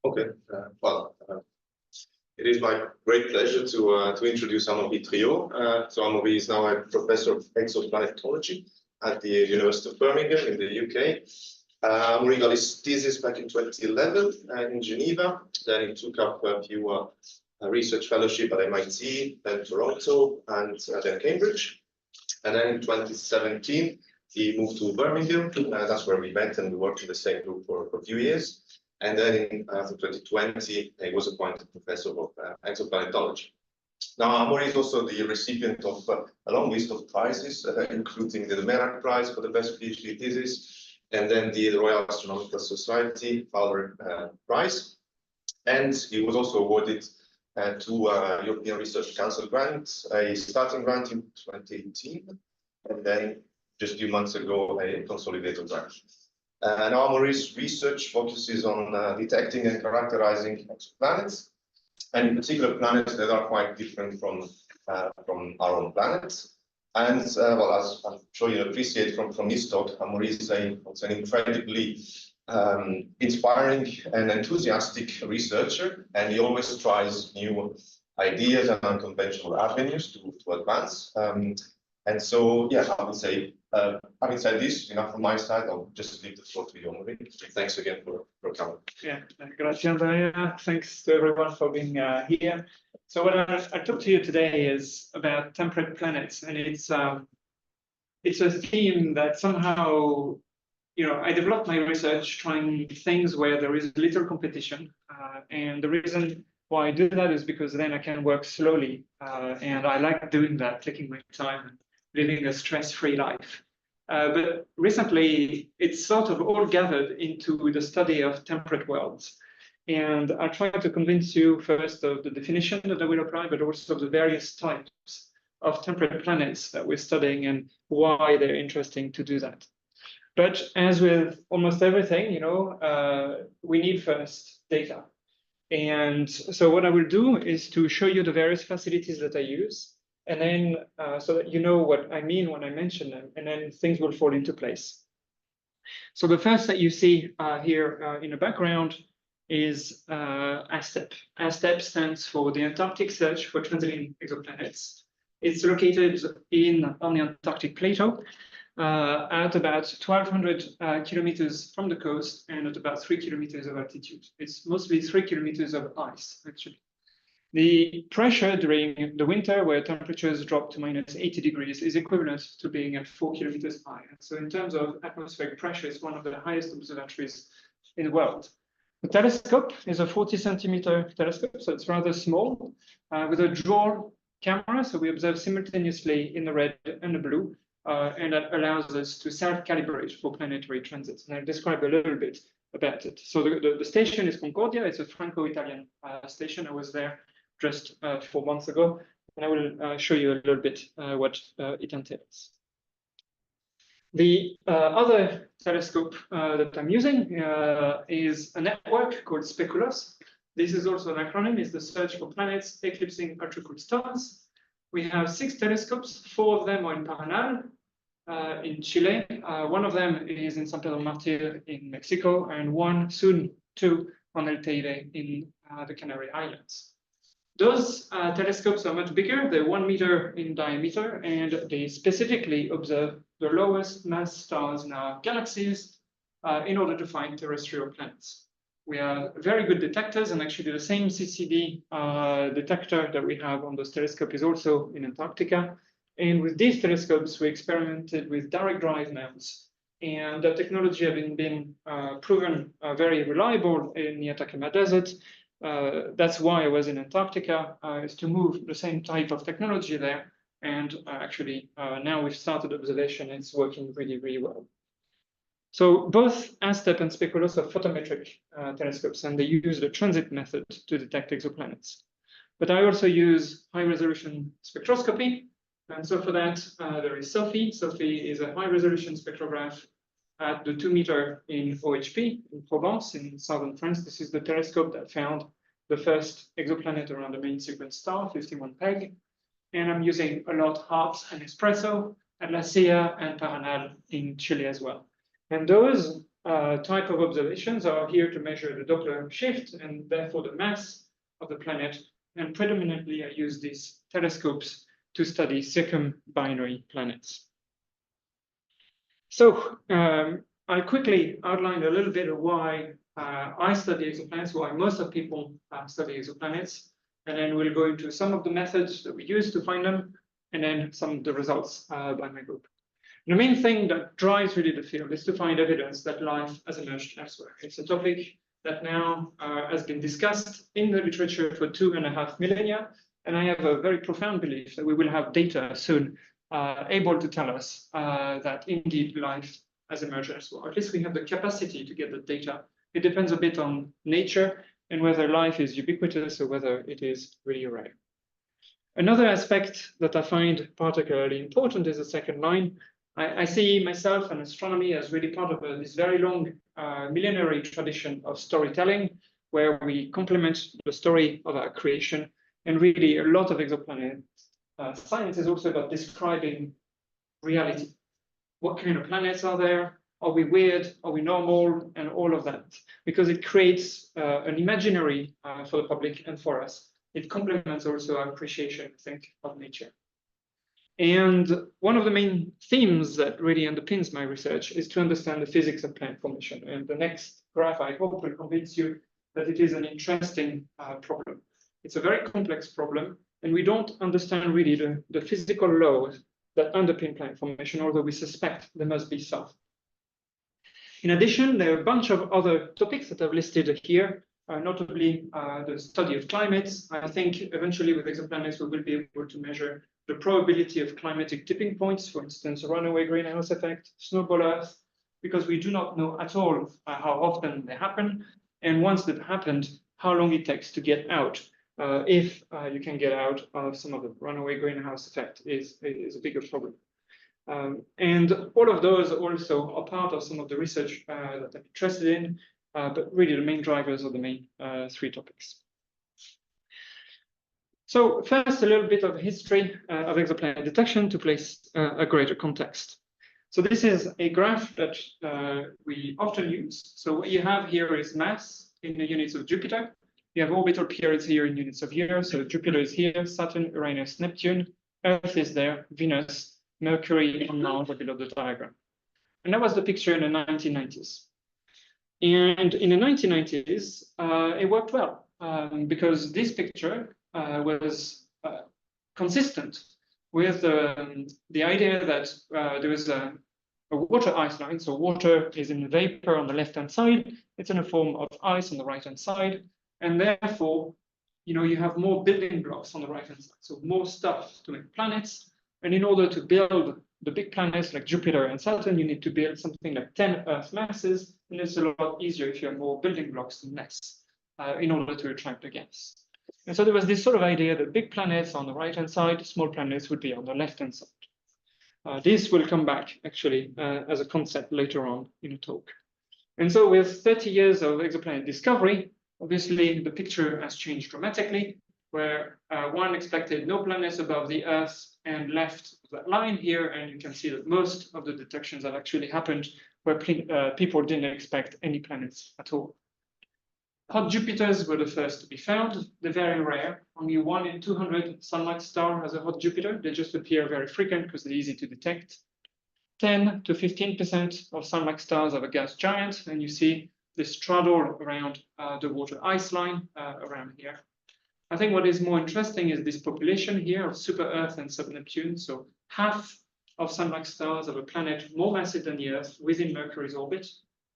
Okay, it is my great pleasure to introduce Amaury Triaud. So Amaury is now a professor of exoplanetology at the University of Birmingham in the UK. Amaury got his thesis back in 2011 in Geneva. Then he took up a few research fellowship at MIT, then Toronto, and then Cambridge. And then in 2017, he moved to Birmingham. That's where we met, and we worked in the same group for a few years. And then in 2020, he was appointed professor of exoplanetology. Now, Amaury is also the recipient of a long list of prizes, including the Temperate Prize for the best PhD thesis, and then the Royal Astronomical Society Fowler Prize. And he was also awarded two European Research Council grants, a starting grant in 2018, and then just a few months ago, a consolidated grant. Now, Amaury's research focuses on detecting and characterizing exoplanets, and in particular planets that are quite different from our own planet. And well, as I'm sure you appreciate from this talk, Amaury is an incredibly inspiring and enthusiastic researcher, and he always tries new ideas and unconventional avenues to advance. And so, yeah, I would say, having said this, enough from my side, I'll just leave the floor to you, Amaury. Thanks again for coming. Yeah, grazie, Andrea. Thanks to everyone for being here. So what I talk to you today is about temperate planets, and it's a theme that somehow, I developed my research trying things where there is little competition, and the reason why I do that is because then I can work slowly, and I like doing that, taking my time and living a stress-free life. But recently, it's sort of all gathered into the study of temperate worlds. And I'll try to convince you first of the definition that I will apply, but also of the various types of temperate planets that we're studying and why they're interesting to do that. But as with almost everything, we need first data. And so what I will do is to show you the various facilities that I use, and then so that you know what I mean when I mention them, and then things will fall into place. So the first that you see here in the background is ASTEP. ASTEP stands for the Antarctic Search for Transiting Exoplanets. It's located on the Antarctic Plateau at about 1,200 kilometers from the coast and at about 3 kilometers of altitude. It's mostly 3 kilometers of ice, actually. The pressure during the winter, where temperatures drop to minus 80 degrees, is equivalent to being at 4 kilometers higher. So in terms of atmospheric pressure, it's one of the highest observatories in the world. The telescope is a 40-centimeter telescope, so it's rather small, with a dual camera, so we observe simultaneously in the red and the blue, and that allows us to self-calibrate for planetary transits. And I'll describe a little bit about it. So the station is Concordia. It's a Franco-Italian station. I was there just 4 months ago, and I will show you a little bit what it entails. The other telescope that I'm using is a network called Speculos. This is also an acronym. It's the Search for Planets Eclipsing Ultra-Cool Stars. We have 6 telescopes. 4 of them are in Paranal in Chile. One of them is in San Pedro Martir in Mexico, and one, soon 2, on El Teide in the Canary Islands. Those telescopes are much bigger. They're 1 meter in diameter, and they specifically observe the lowest mass stars in our galaxies in order to find terrestrial planets. We are very good detectors, and actually the same CCD detector that we have on this telescope is also in Antarctica. And with these telescopes, we experimented with direct drive mounts, and the technology having been proven very reliable in the Atacama Desert. That's why I was in Antarctica, is to move the same type of technology there. And actually, now we've started observation, and it's working really, really well. So both ASTEP and Speculos are photometric telescopes, and they use the transit method to detect exoplanets. But I also use high-resolution spectroscopy. And so for that, there is SOPHI. SOPHI is a high-resolution spectrograph at the 2 meter in OHP, in Provence, in southern France. This is the telescope that found the first exoplanet around the main sequence star, 51 Peg. And I'm using a lot HARPS and Espresso at La Silla and Paranal in Chile as well. And those type of observations are here to measure the Doppler shift and therefore the mass of the planet. And predominantly, I use these telescopes to study circumbinary planets. So I'll quickly outline a little bit of why I study exoplanets, why most of people study exoplanets, and then we'll go into some of the methods that we use to find them, and then some of the results by my group. The main thing that drives really the field is to find evidence that life has emerged elsewhere. It's a topic that now has been discussed in the literature for 2.5 millennia, and I have a very profound belief that we will have data soon able to tell us that indeed life has emerged elsewhere. At least we have the capacity to get the data. It depends a bit on nature and whether life is ubiquitous or whether it is really rare. Another aspect that I find particularly important is the second line. I see myself and astronomy as really part of this very long millenary tradition of storytelling, where we complement the story of our creation. And really, a lot of exoplanet science is also about describing reality. What kind of planets are there? Are we weird? Are we normal? And all of that, because it creates an imaginary for the public and for us. It complements also our appreciation, I think, of nature. And one of the main themes that really underpins my research is to understand the physics of planet formation. And the next graph, I hope, will convince you that it is an interesting problem. It's a very complex problem, and we don't understand really the physical laws that underpin planet formation, although we suspect there must be some. In addition, there are a bunch of other topics that I've listed here, notably the study of climates. I think eventually with exoplanets, we will be able to measure the probability of climatic tipping points, for instance, runaway greenhouse effect, snowball Earth, because we do not know at all how often they happen. And once they've happened, how long it takes to get out. If you can get out of some of the runaway greenhouse effect is a bigger problem. And all of those also are part of some of the research that I'm interested in, but really the main drivers are the main three topics. So first, a little bit of history of exoplanet detection to place a greater context. So this is a graph that we often use. So what you have here is mass in the units of Jupiter. You have orbital periods here in units of years. So Jupiter is here, Saturn, Uranus, Neptune. Earth is there, Venus, Mercury, and Mars are below the diagram. And that was the picture in the 1990s. And in the 1990s, it worked well because this picture was consistent with the idea that there was a water ice line. So water is in vapor on the left-hand side. It's in a form of ice on the right-hand side. And therefore, you have more building blocks on the right-hand side. So more stuff to make planets. And in order to build the big planets like Jupiter and Saturn, you need to build something like 10 Earth masses. And it's a lot easier if you have more building blocks than less in order to attract the gas. And so there was this sort of idea that big planets on the right-hand side, small planets would be on the left-hand side. This will come back actually as a concept later on in a talk. And so with 30 years of exoplanet discovery, obviously the picture has changed dramatically, where one expected no planets above the Earth and left that line here, and you can see that most of the detections have actually happened where people didn't expect any planets at all. Hot Jupiters were the first to be found. They're very rare. Only 1 in 200 sun-like star has a hot Jupiter. They just appear very frequent because they're easy to detect. 10 to 15% of sun-like stars have a gas giant, and you see this straddle around the water ice line around here. I think what is more interesting is this population here of super-Earth and sub-Neptune. So half of sun-like stars have a planet more massive than the Earth within Mercury's orbit,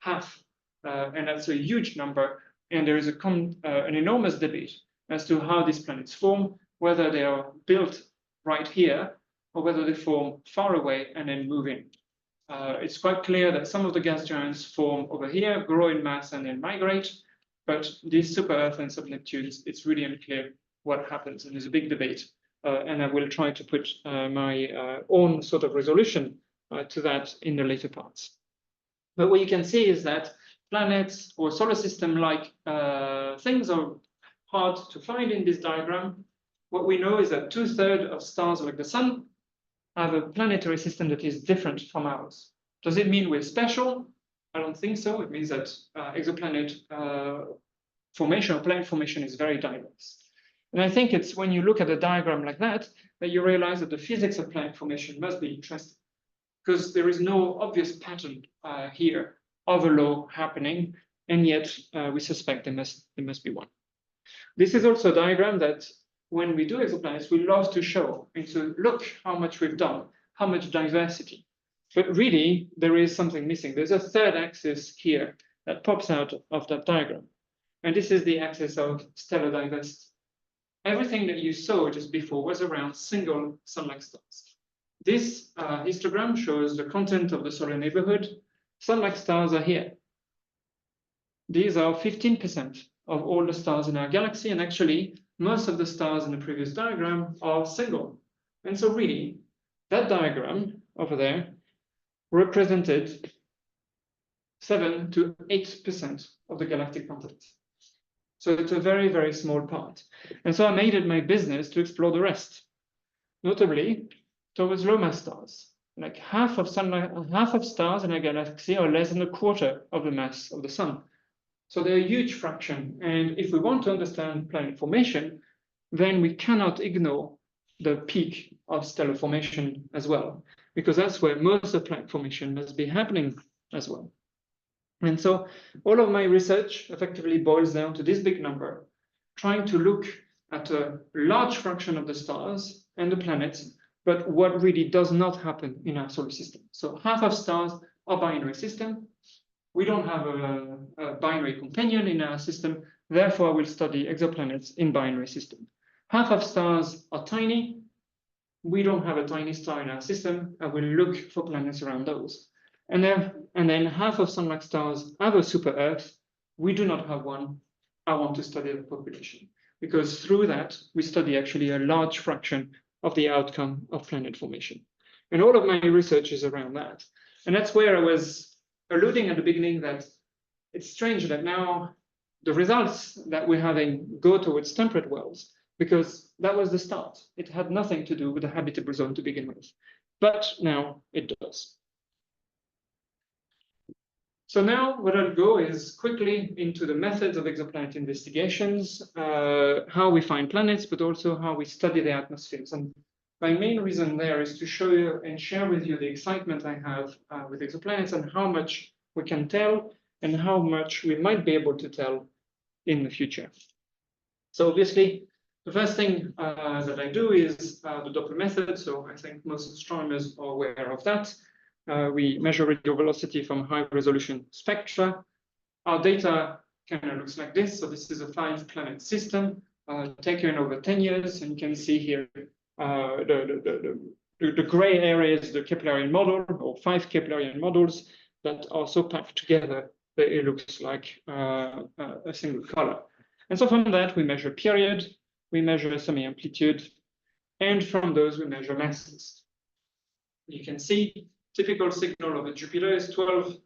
half, and that's a huge number. And there is an enormous debate as to how these planets form, whether they are built right here or whether they form far away and then move in. It's quite clear that some of the gas giants form over here, grow in mass, and then migrate. But these super-Earth and sub-Neptunes, it's really unclear what happens, and there's a big debate. And I will try to put my own sort of resolution to that in the later parts. But what you can see is that planets or solar system-like things are hard to find in this diagram. What we know is that 2/3 of stars like the Sun have a planetary system that is different from ours. Does it mean we're special? I don't think so. It means that exoplanet formation or planet formation is very diverse. And I think it's when you look at a diagram like that, that you realize that the physics of planet formation must be interesting, because there is no obvious pattern here of a law happening, and yet we suspect there must be one. This is also a diagram that when we do exoplanets, we love to show and to look how much we've done, how much diversity. But really, there is something missing. There's a third axis here that pops out of that diagram. And this is the axis of stellar diversity. Everything that you saw just before was around single sun-like stars. This histogram shows the content of the solar neighborhood. Sun-like stars are here. These are 15% of all the stars in our galaxy, and actually, most of the stars in the previous diagram are single. And so really, that diagram over there represented 7 to 8% of the galactic content. So it's a very, very small part. And so I made it my business to explore the rest, notably towards low mass stars. Like half of stars in our galaxy are less than a quarter of the mass of the sun. So they're a huge fraction. And if we want to understand planet formation, then we cannot ignore the peak of stellar formation as well, because that's where most of planet formation must be happening as well. And so all of my research effectively boils down to this big number, trying to look at a large fraction of the stars and the planets, but what really does not happen in our solar system. So half of stars are binary system. We don't have a binary companion in our system. Therefore, we'll study exoplanets in binary system. Half of stars are tiny. We don't have a tiny star in our system, and we'll look for planets around those. And then half of sun-like stars have a super Earth. We do not have one. I want to study the population, because through that, we study actually a large fraction of the outcome of planet formation. And all of my research is around that. And that's where I was alluding at the beginning that it's strange that now the results that we're having go towards temperate worlds, because that was the start. It had nothing to do with the habitable zone to begin with. But now it does. So now what I'll go is quickly into the methods of exoplanet investigations, how we find planets, but also how we study the atmospheres. And my main reason there is to show you and share with you the excitement I have with exoplanets and how much we can tell and how much we might be able to tell in the future. So obviously, the first thing that I do is the Doppler method. So I think most astronomers are aware of that. We measure radial velocity from high resolution spectra. Our data kind of looks like this. So this is a 5-planet system taken over 10 years. And you can see here the gray areas, the Keplerian model, or 5 Keplerian models that are so packed together that it looks like a single color. And so from that, we measure period, we measure semi-amplitude, and from those, we measure masses. You can see typical signal of a Jupiter is 12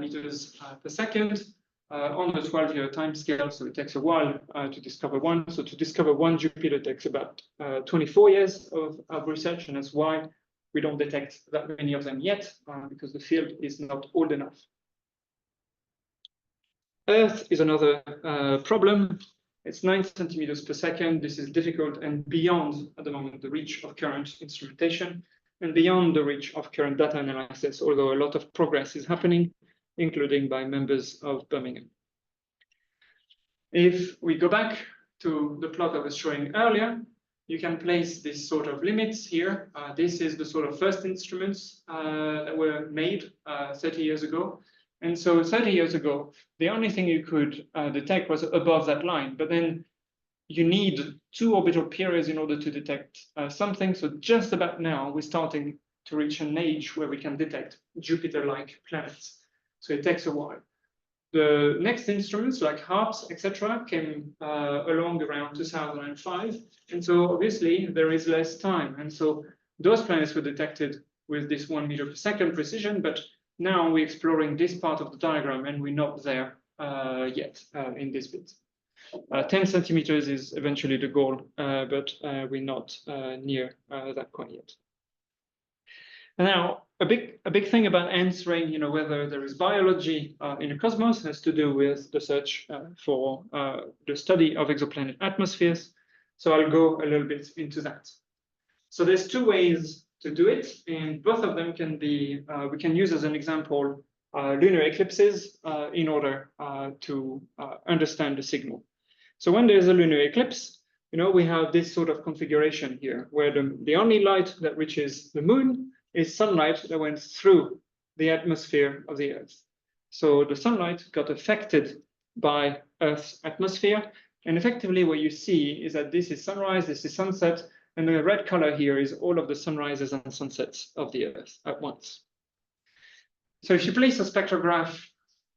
meters per second on the 12-year time scale. So it takes a while to discover one. So to discover one Jupiter takes about 24 years of research. And that's why we don't detect that many of them yet, because the field is not old enough. Earth is another problem. It's 9 centimeters per second. This is difficult and beyond, at the moment, the reach of current instrumentation and beyond the reach of current data analysis, although a lot of progress is happening, including by members of Birmingham. If we go back to the plot I was showing earlier, you can place this sort of limits here. This is the sort of first instruments that were made 30 years ago. And so 30 years ago, the only thing you could detect was above that line, but then you need 2 orbital periods in order to detect something. So just about now, we're starting to reach an age where we can detect Jupiter-like planets. So it takes a while. The next instruments like HARPS, etc., came along around 2005. And so obviously, there is less time. And so those planets were detected with this 1 meter per second precision, but now we're exploring this part of the diagram and we're not there yet in this bit. 10 centimeters is eventually the goal, but we're not near that quite yet. And now, a big thing about answering, whether there is biology in the cosmos has to do with the search for the study of exoplanet atmospheres. So I'll go a little bit into that. So there's two ways to do it, and both of them can be, we can use as an example, lunar eclipses in order to understand the signal. So when there's a lunar eclipse, we have this sort of configuration here, where the only light that reaches the moon is sunlight that went through the atmosphere of the Earth. So the sunlight got affected by Earth's atmosphere, and effectively what you see is that this is sunrise, this is sunset, and the red color here is all of the sunrises and sunsets of the Earth at once. So if you place a spectrograph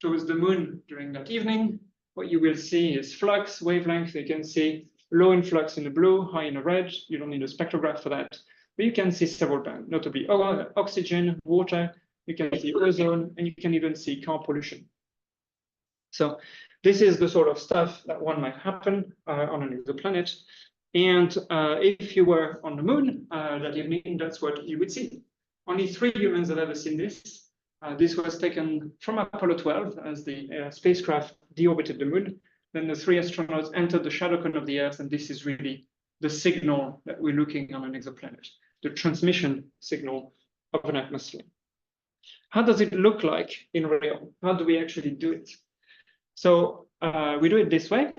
towards the moon during that evening, what you will see is flux, wavelength. You can see low influx in the blue, high in the red. You don't need a spectrograph for that. But you can see several bands, notably oxygen, water, you can see ozone, and you can even see car pollution. So this is the sort of stuff that one might happen on an exoplanet. And if you were on the moon that evening, that's what you would see. Only 3 humans have ever seen this. This was taken from Apollo 12 as the spacecraft deorbited the moon. Then the 3 astronauts entered the shadow cone of the Earth, and this is really the signal that we're looking on an exoplanet, the transmission signal of an atmosphere. How does it look like in real? How do we actually do it? So we do it this way.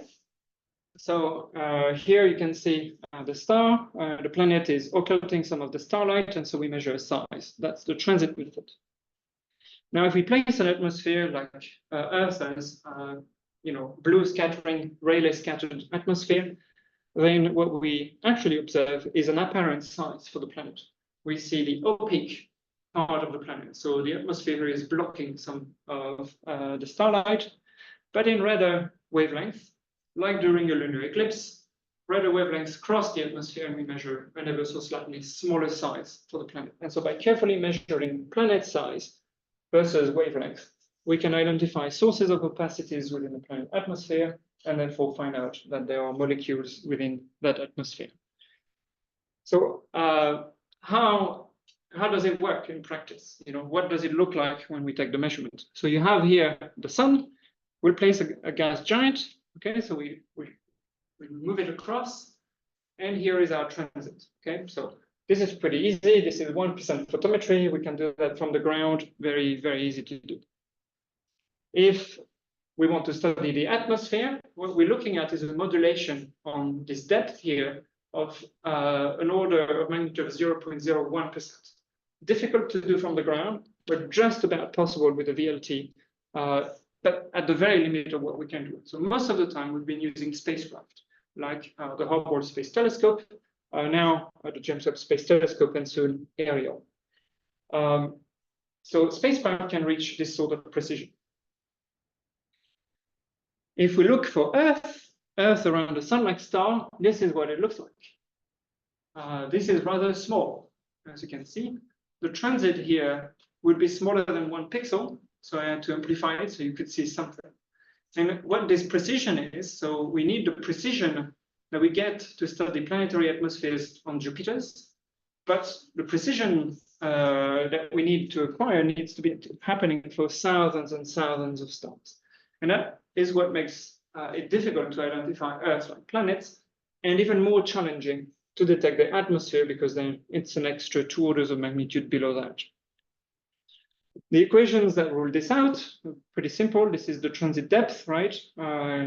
So here you can see the star. The planet is occulting some of the starlight, and so we measure a size. That's the transit method. Now, if we place an atmosphere like Earth as blue scattering, Rayleigh scattered atmosphere, then what we actually observe is an apparent size for the planet. We see the opaque part of the planet. So the atmosphere is blocking some of the starlight, but in radar wavelength, like during a lunar eclipse, radar wavelengths cross the atmosphere and we measure an ever so slightly smaller size for the planet. And so by carefully measuring planet size versus wavelength, we can identify sources of opacities within the planet atmosphere and therefore find out that there are molecules within that atmosphere. So how does it work in practice? What does it look like when we take the measurement? So you have here the sun. We'll place a gas giant. Okay, so we move it across, and here is our transit. Okay, so this is pretty easy. This is 1% photometry. We can do that from the ground. Very, very easy to do. If we want to study the atmosphere, what we're looking at is a modulation on this depth here of an order of magnitude of 0.01%. Difficult to do from the ground, but just about possible with a VLT, but at the very limit of what we can do. So most of the time, we've been using spacecraft, like the Hubble Space Telescope, now the James Webb Space Telescope, and soon Ariel. So spacecraft can reach this sort of precision. If we look for Earth around a sun-like star, this is what it looks like. This is rather small, as you can see. The transit here would be smaller than 1 pixel, so I had to amplify it so you could see something. And what this precision is, so we need the precision that we get to study planetary atmospheres on Jupiter's, but the precision that we need to acquire needs to be happening for thousands and thousands of stars. And that is what makes it difficult to identify Earth-like planets, and even more challenging to detect the atmosphere, because then it's an extra 2 orders of magnitude below that. The equations that rule this out are pretty simple. This is the transit depth, right?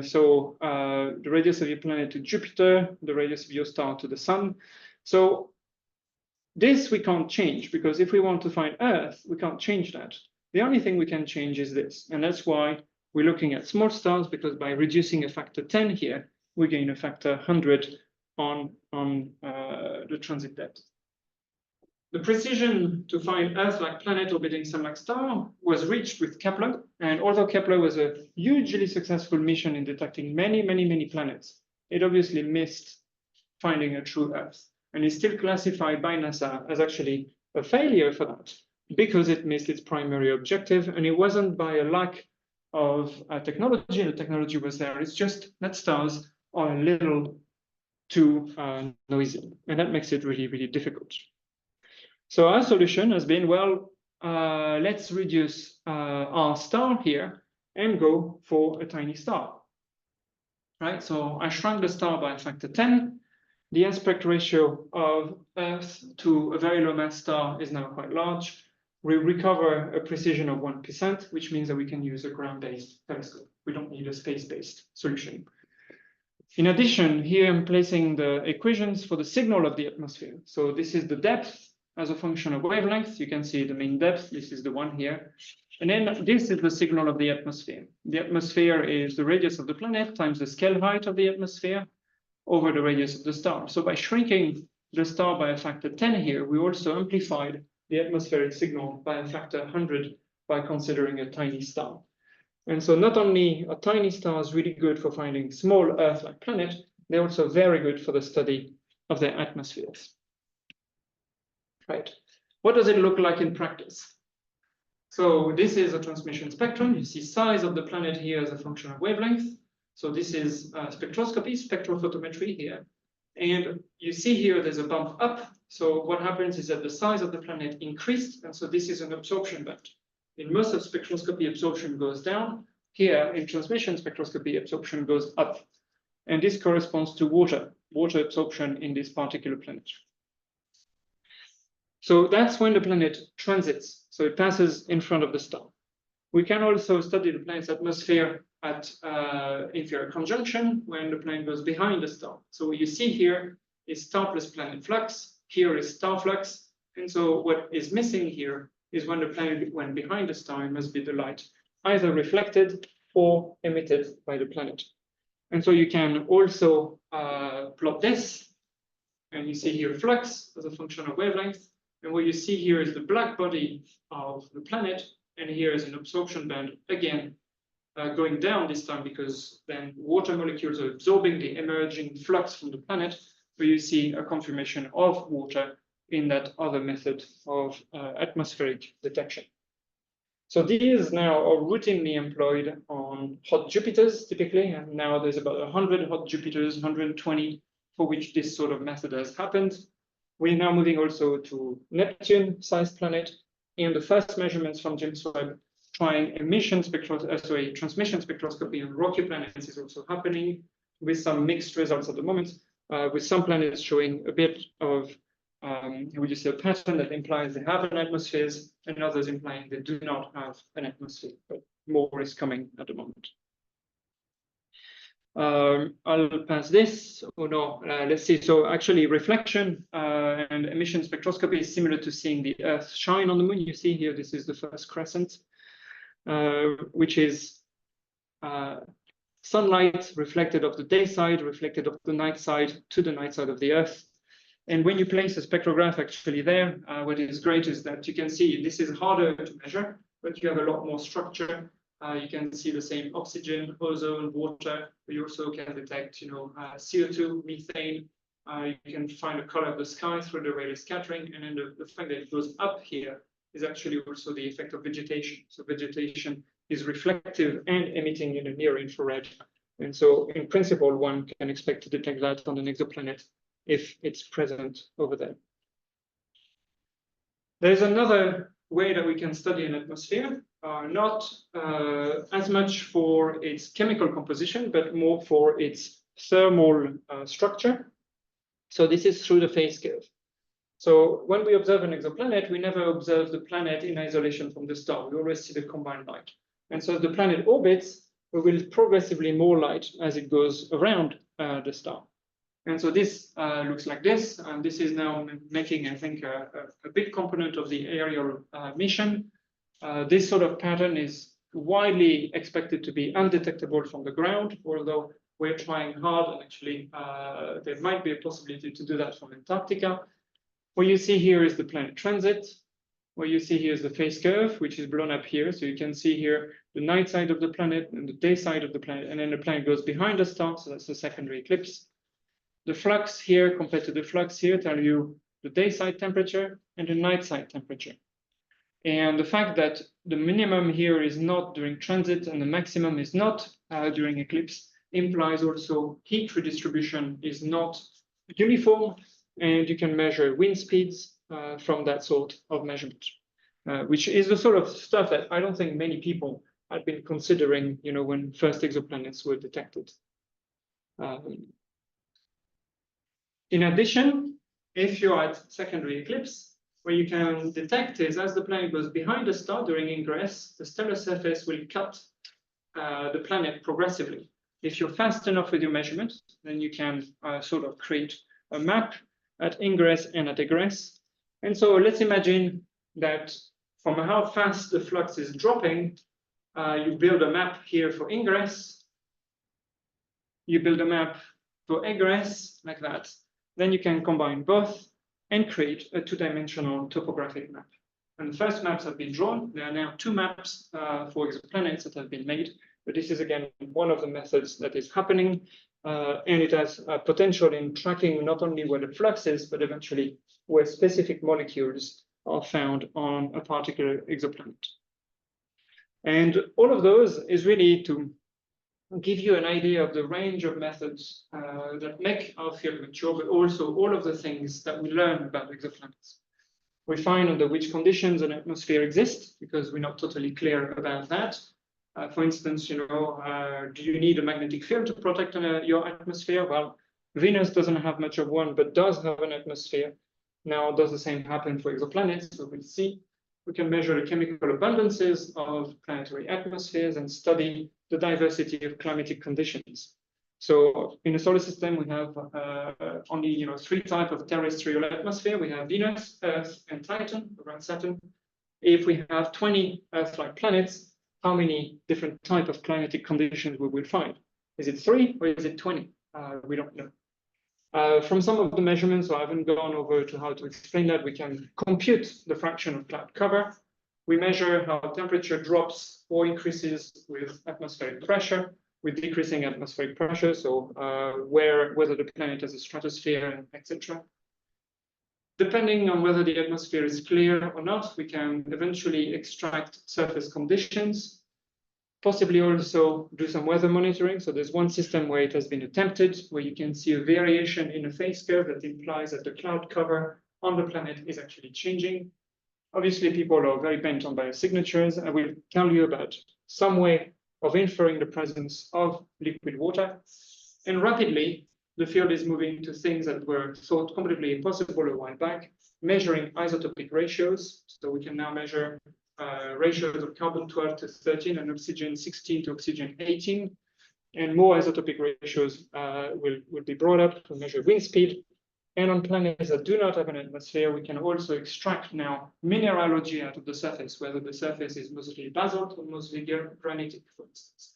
So the radius of your planet to Jupiter, the radius of your star to the sun. So this we can't change, because if we want to find Earth, we can't change that. The only thing we can change is this, and that's why we're looking at small stars, because by reducing a factor 10 here, we gain a factor 100 on the transit depth. The precision to find Earth-like planet orbiting sun-like star was reached with Kepler, and although Kepler was a hugely successful mission in detecting many, many, many planets, it obviously missed finding a true Earth, and is still classified by NASA as actually a failure for that, because it missed its primary objective, and it wasn't by a lack of technology. The technology was there. It's just that stars are a little too noisy, and that makes it really, really difficult. So our solution has been, well, let's reduce our star here and go for a tiny star. Right, so I shrunk the star by a factor 10. The aspect ratio of Earth to a very low mass star is now quite large. We recover a precision of 1%, which means that we can use a ground-based telescope. We don't need a space-based solution. In addition, here I'm placing the equations for the signal of the atmosphere. So this is the depth as a function of wavelength. You can see the mean depth. This is the one here. And then this is the signal of the atmosphere. The atmosphere is the radius of the planet times the scale height of the atmosphere over the radius of the star. So by shrinking the star by a factor 10 here, we also amplified the atmospheric signal by a factor 100 by considering a tiny star. And so not only are tiny stars really good for finding small Earth-like planets, they're also very good for the study of their atmospheres. Right. What does it look like in practice? So this is a transmission spectrum. You see size of the planet here as a function of wavelength. So this is spectroscopy, spectrophotometry here. And you see here there's a bump up. So what happens is that the size of the planet increased. And so this is an absorption band. In most of spectroscopy, absorption goes down. Here in transmission spectroscopy, absorption goes up. And this corresponds to water absorption in this particular planet. So that's when the planet transits. So it passes in front of the star. We can also study the planet's atmosphere at inferior conjunction when the planet goes behind the star. So what you see here is star plus planet flux. Here is star flux. And so what is missing here is when the planet went behind the star, it must be the light either reflected or emitted by the planet. And so you can also plot this. And you see here flux as a function of wavelength. And what you see here is the black body of the planet. And here is an absorption band, again, going down this time because then water molecules are absorbing the emerging flux from the planet. So you see a confirmation of water in that other method of atmospheric detection. So these now are routinely employed on hot Jupiters, typically. And now there's about 100 hot Jupiters, 120, for which this sort of method has happened. We're now moving also to Neptune-sized planet. And the first measurements from James Webb trying transmission spectroscopy on rocky planets is also happening with some mixed results at the moment, with some planets showing a bit of, would you say, a pattern that implies they have an atmosphere and others implying they do not have an atmosphere, but more is coming at the moment. I'll pass this. Oh no, let's see. So actually reflection and emission spectroscopy is similar to seeing the Earth shine on the moon. You see here, this is the first crescent, which is sunlight reflected off the day side, reflected off the night side to the night side of the Earth. And when you place a spectrograph actually there, what is great is that you can see this is harder to measure, but you have a lot more structure. You can see the same oxygen, ozone, water. But you also can detect, CO2, methane. You can find the color of the sky through the radio scattering. And then the fact that it goes up here is actually also the effect of vegetation. So vegetation is reflective and emitting in the near infrared. And so in principle, one can expect to detect that on an exoplanet if it's present over there. There's another way that we can study an atmosphere, not as much for its chemical composition, but more for its thermal structure. So this is through the phase curve. So when we observe an exoplanet, we never observe the planet in isolation from the star. We always see the combined light. And so as the planet orbits, we will progressively more light as it goes around the star. And so this looks like this. And this is now making, I think, a big component of the aerial mission. This sort of pattern is widely expected to be undetectable from the ground, although we're trying hard. And actually, there might be a possibility to do that from Antarctica. What you see here is the planet transit. What you see here is the phase curve, which is blown up here. So you can see here the night side of the planet and the day side of the planet. And then the planet goes behind the star. So that's the secondary eclipse. The flux here compared to the flux here tell you the day side temperature and the night side temperature. And the fact that the minimum here is not during transit and the maximum is not during eclipse implies also heat redistribution is not uniform. And you can measure wind speeds from that sort of measurement, which is the sort of stuff that I don't think many people had been considering, when first exoplanets were detected. In addition, if you're at secondary eclipse, what you can detect is as the planet goes behind the star during ingress, the stellar surface will cut the planet progressively. If you're fast enough with your measurement, then you can sort of create a map at ingress and at egress. And so let's imagine that from how fast the flux is dropping, you build a map here for ingress, you build a map for egress, like that. Then you can combine both and create a two-dimensional topographic map. And the first maps have been drawn. There are now two maps for exoplanets that have been made. But this is, again, one of the methods that is happening. And it has potential in tracking not only where the flux is, but eventually where specific molecules are found on a particular exoplanet. And all of those is really to give you an idea of the range of methods that make our field mature, but also all of the things that we learn about exoplanets. We find under which conditions an atmosphere exists, because we're not totally clear about that. For instance, do you need a magnetic field to protect your atmosphere? Well, Venus doesn't have much of one, but does have an atmosphere. Now, does the same happen for exoplanets? So we'll see. We can measure the chemical abundances of planetary atmospheres and study the diversity of climatic conditions. So in the solar system, we have only three types of terrestrial atmosphere. We have Venus, Earth, and Titan around Saturn. If we have 20 Earth-like planets, how many different types of climatic conditions we will find? Is it 3 or is it 20? We don't know. From some of the measurements, so I haven't gone over to how to explain that, we can compute the fraction of cloud cover. We measure how temperature drops or increases with atmospheric pressure, with decreasing atmospheric pressure, so whether the planet has a stratosphere, etc. Depending on whether the atmosphere is clear or not, we can eventually extract surface conditions, possibly also do some weather monitoring. So there's one system where it has been attempted, where you can see a variation in a phase curve that implies that the cloud cover on the planet is actually changing. Obviously, people are very bent on biosignatures. I will tell you about some way of inferring the presence of liquid water. And rapidly, the field is moving to things that were thought completely impossible a while back, measuring isotopic ratios. So we can now measure ratios of carbon-12 to 13 and oxygen 16 to oxygen 18. And more isotopic ratios will be brought up to measure wind speed. And on planets that do not have an atmosphere, we can also extract now mineralogy out of the surface, whether the surface is mostly basalt or mostly granitic, for instance.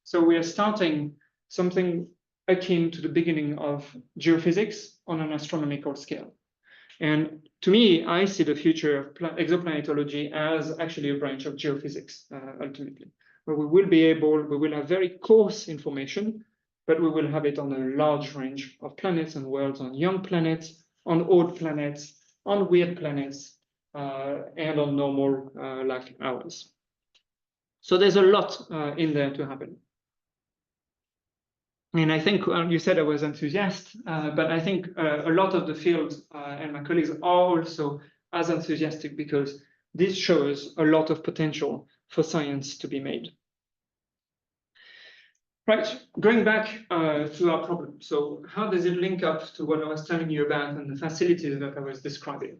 So we are starting something akin to the beginning of geophysics on an astronomical scale. And to me, I see the future of exoplanetology as actually a branch of geophysics, ultimately, where we will have very coarse information, but we will have it on a large range of planets and worlds, on young planets, on old planets, on weird planets, and on normal like ours. So there's a lot in there to happen. And I think you said I was enthusiastic, but I think a lot of the field and my colleagues are also as enthusiastic because this shows a lot of potential for science to be made. Right, going back to our problem. So how does it link up to what I was telling you about and the facilities that I was describing?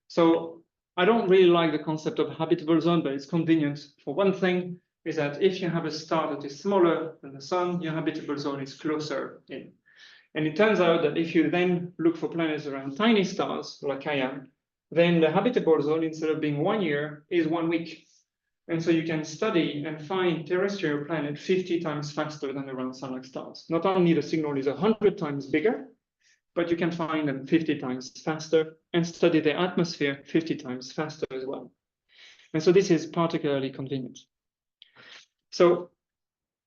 So I don't really like the concept of habitable zone, but it's convenient. For one thing, is that if you have a star that is smaller than the sun, your habitable zone is closer in. And it turns out that if you then look for planets around tiny stars, like I am, then the habitable zone, instead of being 1 year, is 1 week. And so you can study and find terrestrial planets 50 times faster than around sun-like stars. Not only the signal is 100 times bigger, but you can find them 50 times faster and study their atmosphere 50 times faster as well. And so this is particularly convenient. So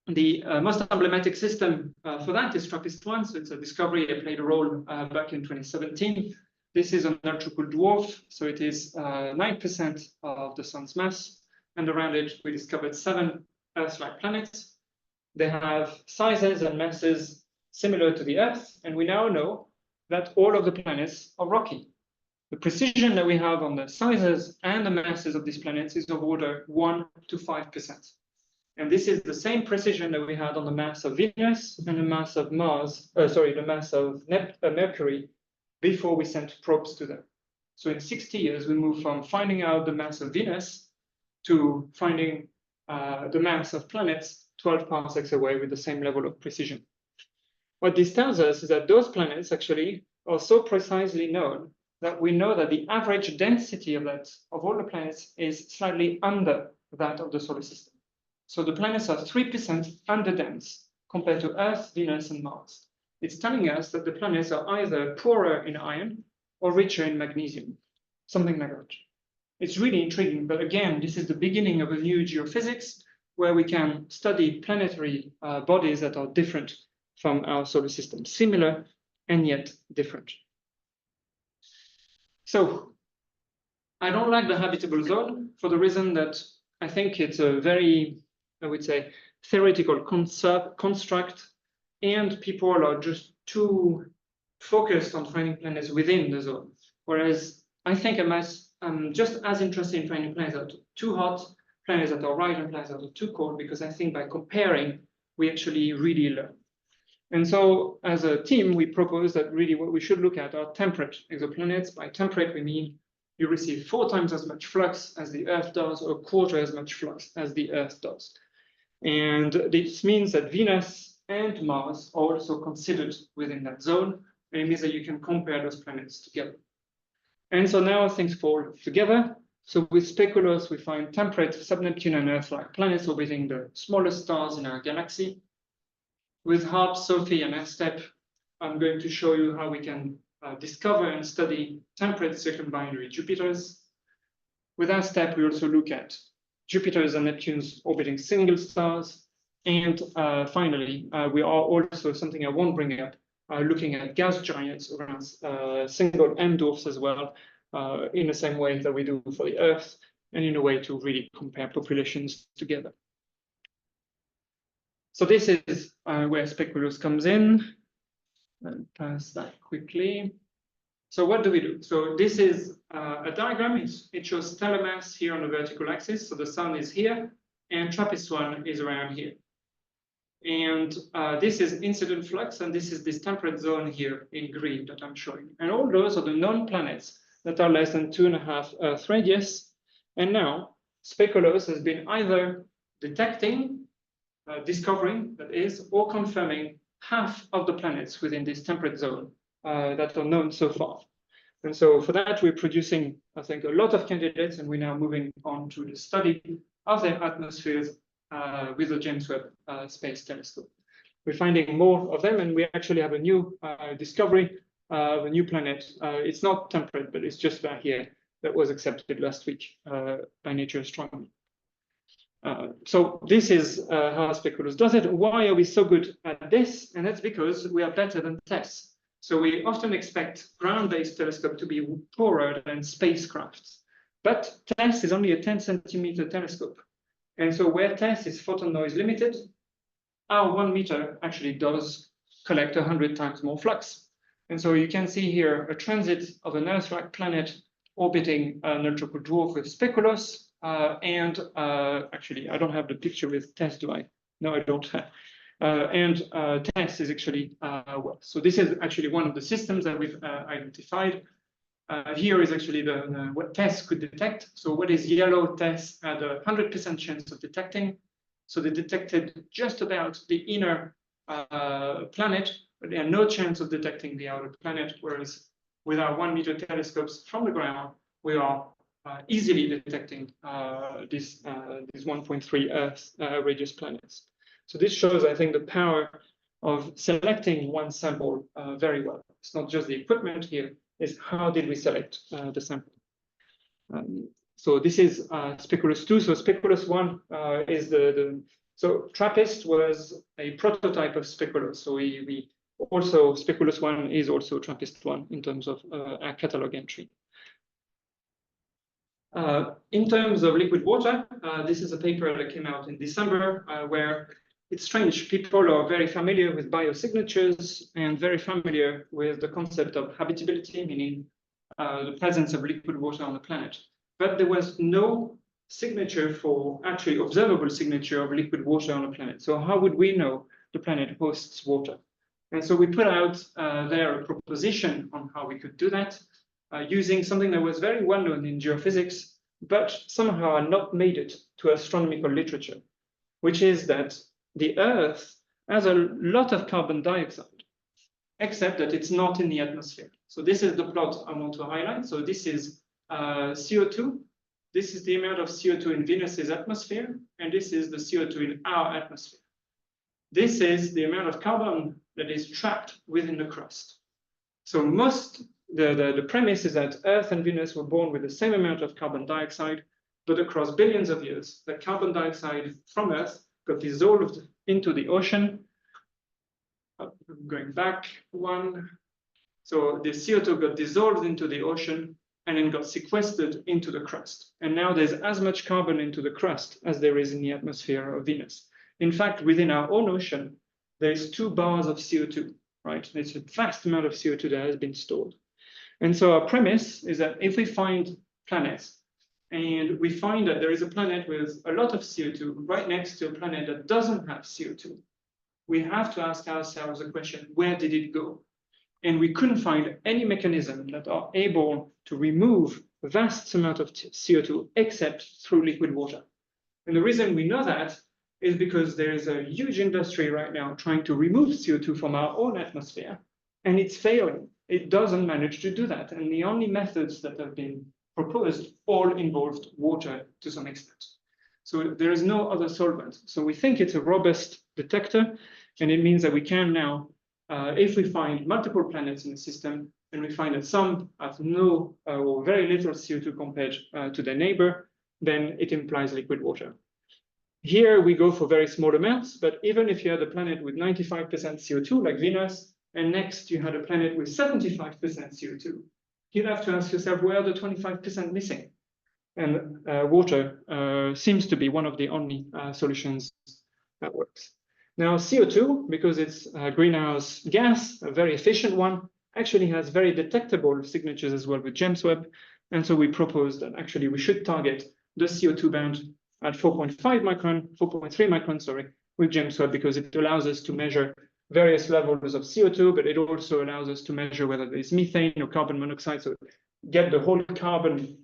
the most emblematic system for that is TRAPPIST-1. So it's a discovery that played a role back in 2017. This is an ultra-cool dwarf. So it is 9% of the sun's mass. And around it, we discovered 7 Earth-like planets. They have sizes and masses similar to the Earth. And we now know that all of the planets are rocky. The precision that we have on the sizes and the masses of these planets is of order 1 to 5%. And this is the same precision that we had on the mass of Venus and the mass of the mass of Mercury before we sent probes to them. So in 60 years, we moved from finding out the mass of Venus to finding the mass of planets 12 parsecs away with the same level of precision. What this tells us is that those planets actually are so precisely known that we know that the average density of all the planets is slightly under that of the solar system. So the planets are 3% underdense compared to Earth, Venus, and Mars. It's telling us that the planets are either poorer in iron or richer in magnesium, something like that. It's really intriguing, but again, this is the beginning of a new geophysics where we can study planetary bodies that are different from our solar system, similar and yet different. So I don't like the habitable zone for the reason that I think it's a very, I would say, theoretical construct, and people are just too focused on finding planets within the zone. Whereas I think I'm just as interested in finding planets that are too hot, planets that are right, and planets that are too cold, because I think by comparing, we actually really learn. And so as a team, we propose that really what we should look at are temperate exoplanets. By temperate, we mean you receive 4 times as much flux as the Earth does, or 1/4 as much flux as the Earth does. And this means that Venus and Mars are also considered within that zone. And it means that you can compare those planets together. And so now things fall together. So with Speculoos, we find temperate sub-Neptune and Earth-like planets orbiting the smallest stars in our galaxy. With HARP, SOPHIE, and STEP, I'm going to show you how we can discover and study temperate circumbinary Jupiters. With STEP, we also look at Jupiters and Neptunes orbiting single stars. And finally, we are also, something I won't bring up, looking at gas giants around single M dwarfs as well, in the same way that we do for the Earth, and in a way to really compare populations together. So this is where Speculoos comes in. I'll pass that quickly. So what do we do? So this is a diagram. It shows stellar mass here on the vertical axis. So the sun is here, and TRAPPIST-1 is around here. And this is incident flux, and this is this temperate zone here in green that I'm showing. And all those are the known planets that are less than 2.5 Earth radius. And now Speculoos has been either detecting, discovering, that is, or confirming half of the planets within this temperate zone that are known so far. And so for that, we're producing, I think, a lot of candidates, and we're now moving on to the study of their atmospheres with the James Webb Space Telescope. We're finding more of them, and we actually have a new discovery of a new planet. It's not temperate, but it's just right here that was accepted last week by Nature Astronomy. So this is how Speculoos does it. Why are we so good at this? And that's because we are better than TESS. So we often expect ground-based telescope to be poorer than spacecrafts. But TESS is only a 10-centimeter telescope. And so where TESS is photon noise limited, our 1 meter actually does collect 100 times more flux. And so you can see here a transit of an Earth-like planet orbiting an ultra-cool dwarf with Speculoos. Actually, I don't have the picture with TESS, do I? No, I don't. TESS is actually well. So this is actually one of the systems that we've identified. Here is actually what TESS could detect. So what is yellow? TESS had a 100% chance of detecting. So they detected just about the inner planet, but they had no chance of detecting the outer planet. Whereas with our 1 meter telescopes from the ground, we are easily detecting these 1.3 Earth radius planets. So this shows, I think, the power of selecting one sample very well. It's not just the equipment here, it's how did we select the sample. So this is Speculoos-2. So Speculoos-1 is so TRAPPIST was a prototype of Speculoos. So we also, Speculoos-1 is also TRAPPIST-1 in terms of our catalog entry. In terms of liquid water, this is a paper that came out in December where it's strange. People are very familiar with biosignatures and very familiar with the concept of habitability, meaning the presence of liquid water on the planet. But there was no signature for actually observable signature of liquid water on the planet. So how would we know the planet hosts water? And so we put out there a proposition on how we could do that using something that was very well known in geophysics, but somehow had not made it to astronomical literature, which is that the Earth has a lot of carbon dioxide, except that it's not in the atmosphere. So this is the plot I want to highlight. So this is CO2. This is the amount of CO2 in Venus's atmosphere, and this is the CO2 in our atmosphere. This is the amount of carbon that is trapped within the crust. So the premise is that Earth and Venus were born with the same amount of carbon dioxide, but across billions of years, the carbon dioxide from Earth got dissolved into the ocean. Going back one. So the CO2 got dissolved into the ocean and then got sequestered into the crust. And now there's as much carbon into the crust as there is in the atmosphere of Venus. In fact, within our own ocean, there's 2 bars of CO2, right? It's a vast amount of CO2 that has been stored. And so our premise is that if we find planets and we find that there is a planet with a lot of CO2 right next to a planet that doesn't have CO2, we have to ask ourselves the question, where did it go? And we couldn't find any mechanism that are able to remove a vast amount of CO2 except through liquid water. And the reason we know that is because there is a huge industry right now trying to remove CO2 from our own atmosphere, and it's failing. It doesn't manage to do that. And the only methods that have been proposed all involved water to some extent. So there is no other solvent. So we think it's a robust detector, and it means that we can now, if we find multiple planets in the system, and we find that some have no or very little CO2 compared to their neighbor, then it implies liquid water. Here we go for very small amounts, but even if you had a planet with 95% CO2 like Venus, and next you had a planet with 75% CO2, you'd have to ask yourself, where are the 25% missing? And water seems to be one of the only solutions that works. Now CO2, because it's a greenhouse gas, a very efficient one, actually has very detectable signatures as well with GEMS-Web. And so we propose that actually we should target the CO2 band at 4.3 micron, sorry, with GEMS-Web, because it allows us to measure various levels of CO2, but it also allows us to measure whether there's methane or carbon monoxide, so get the whole carbon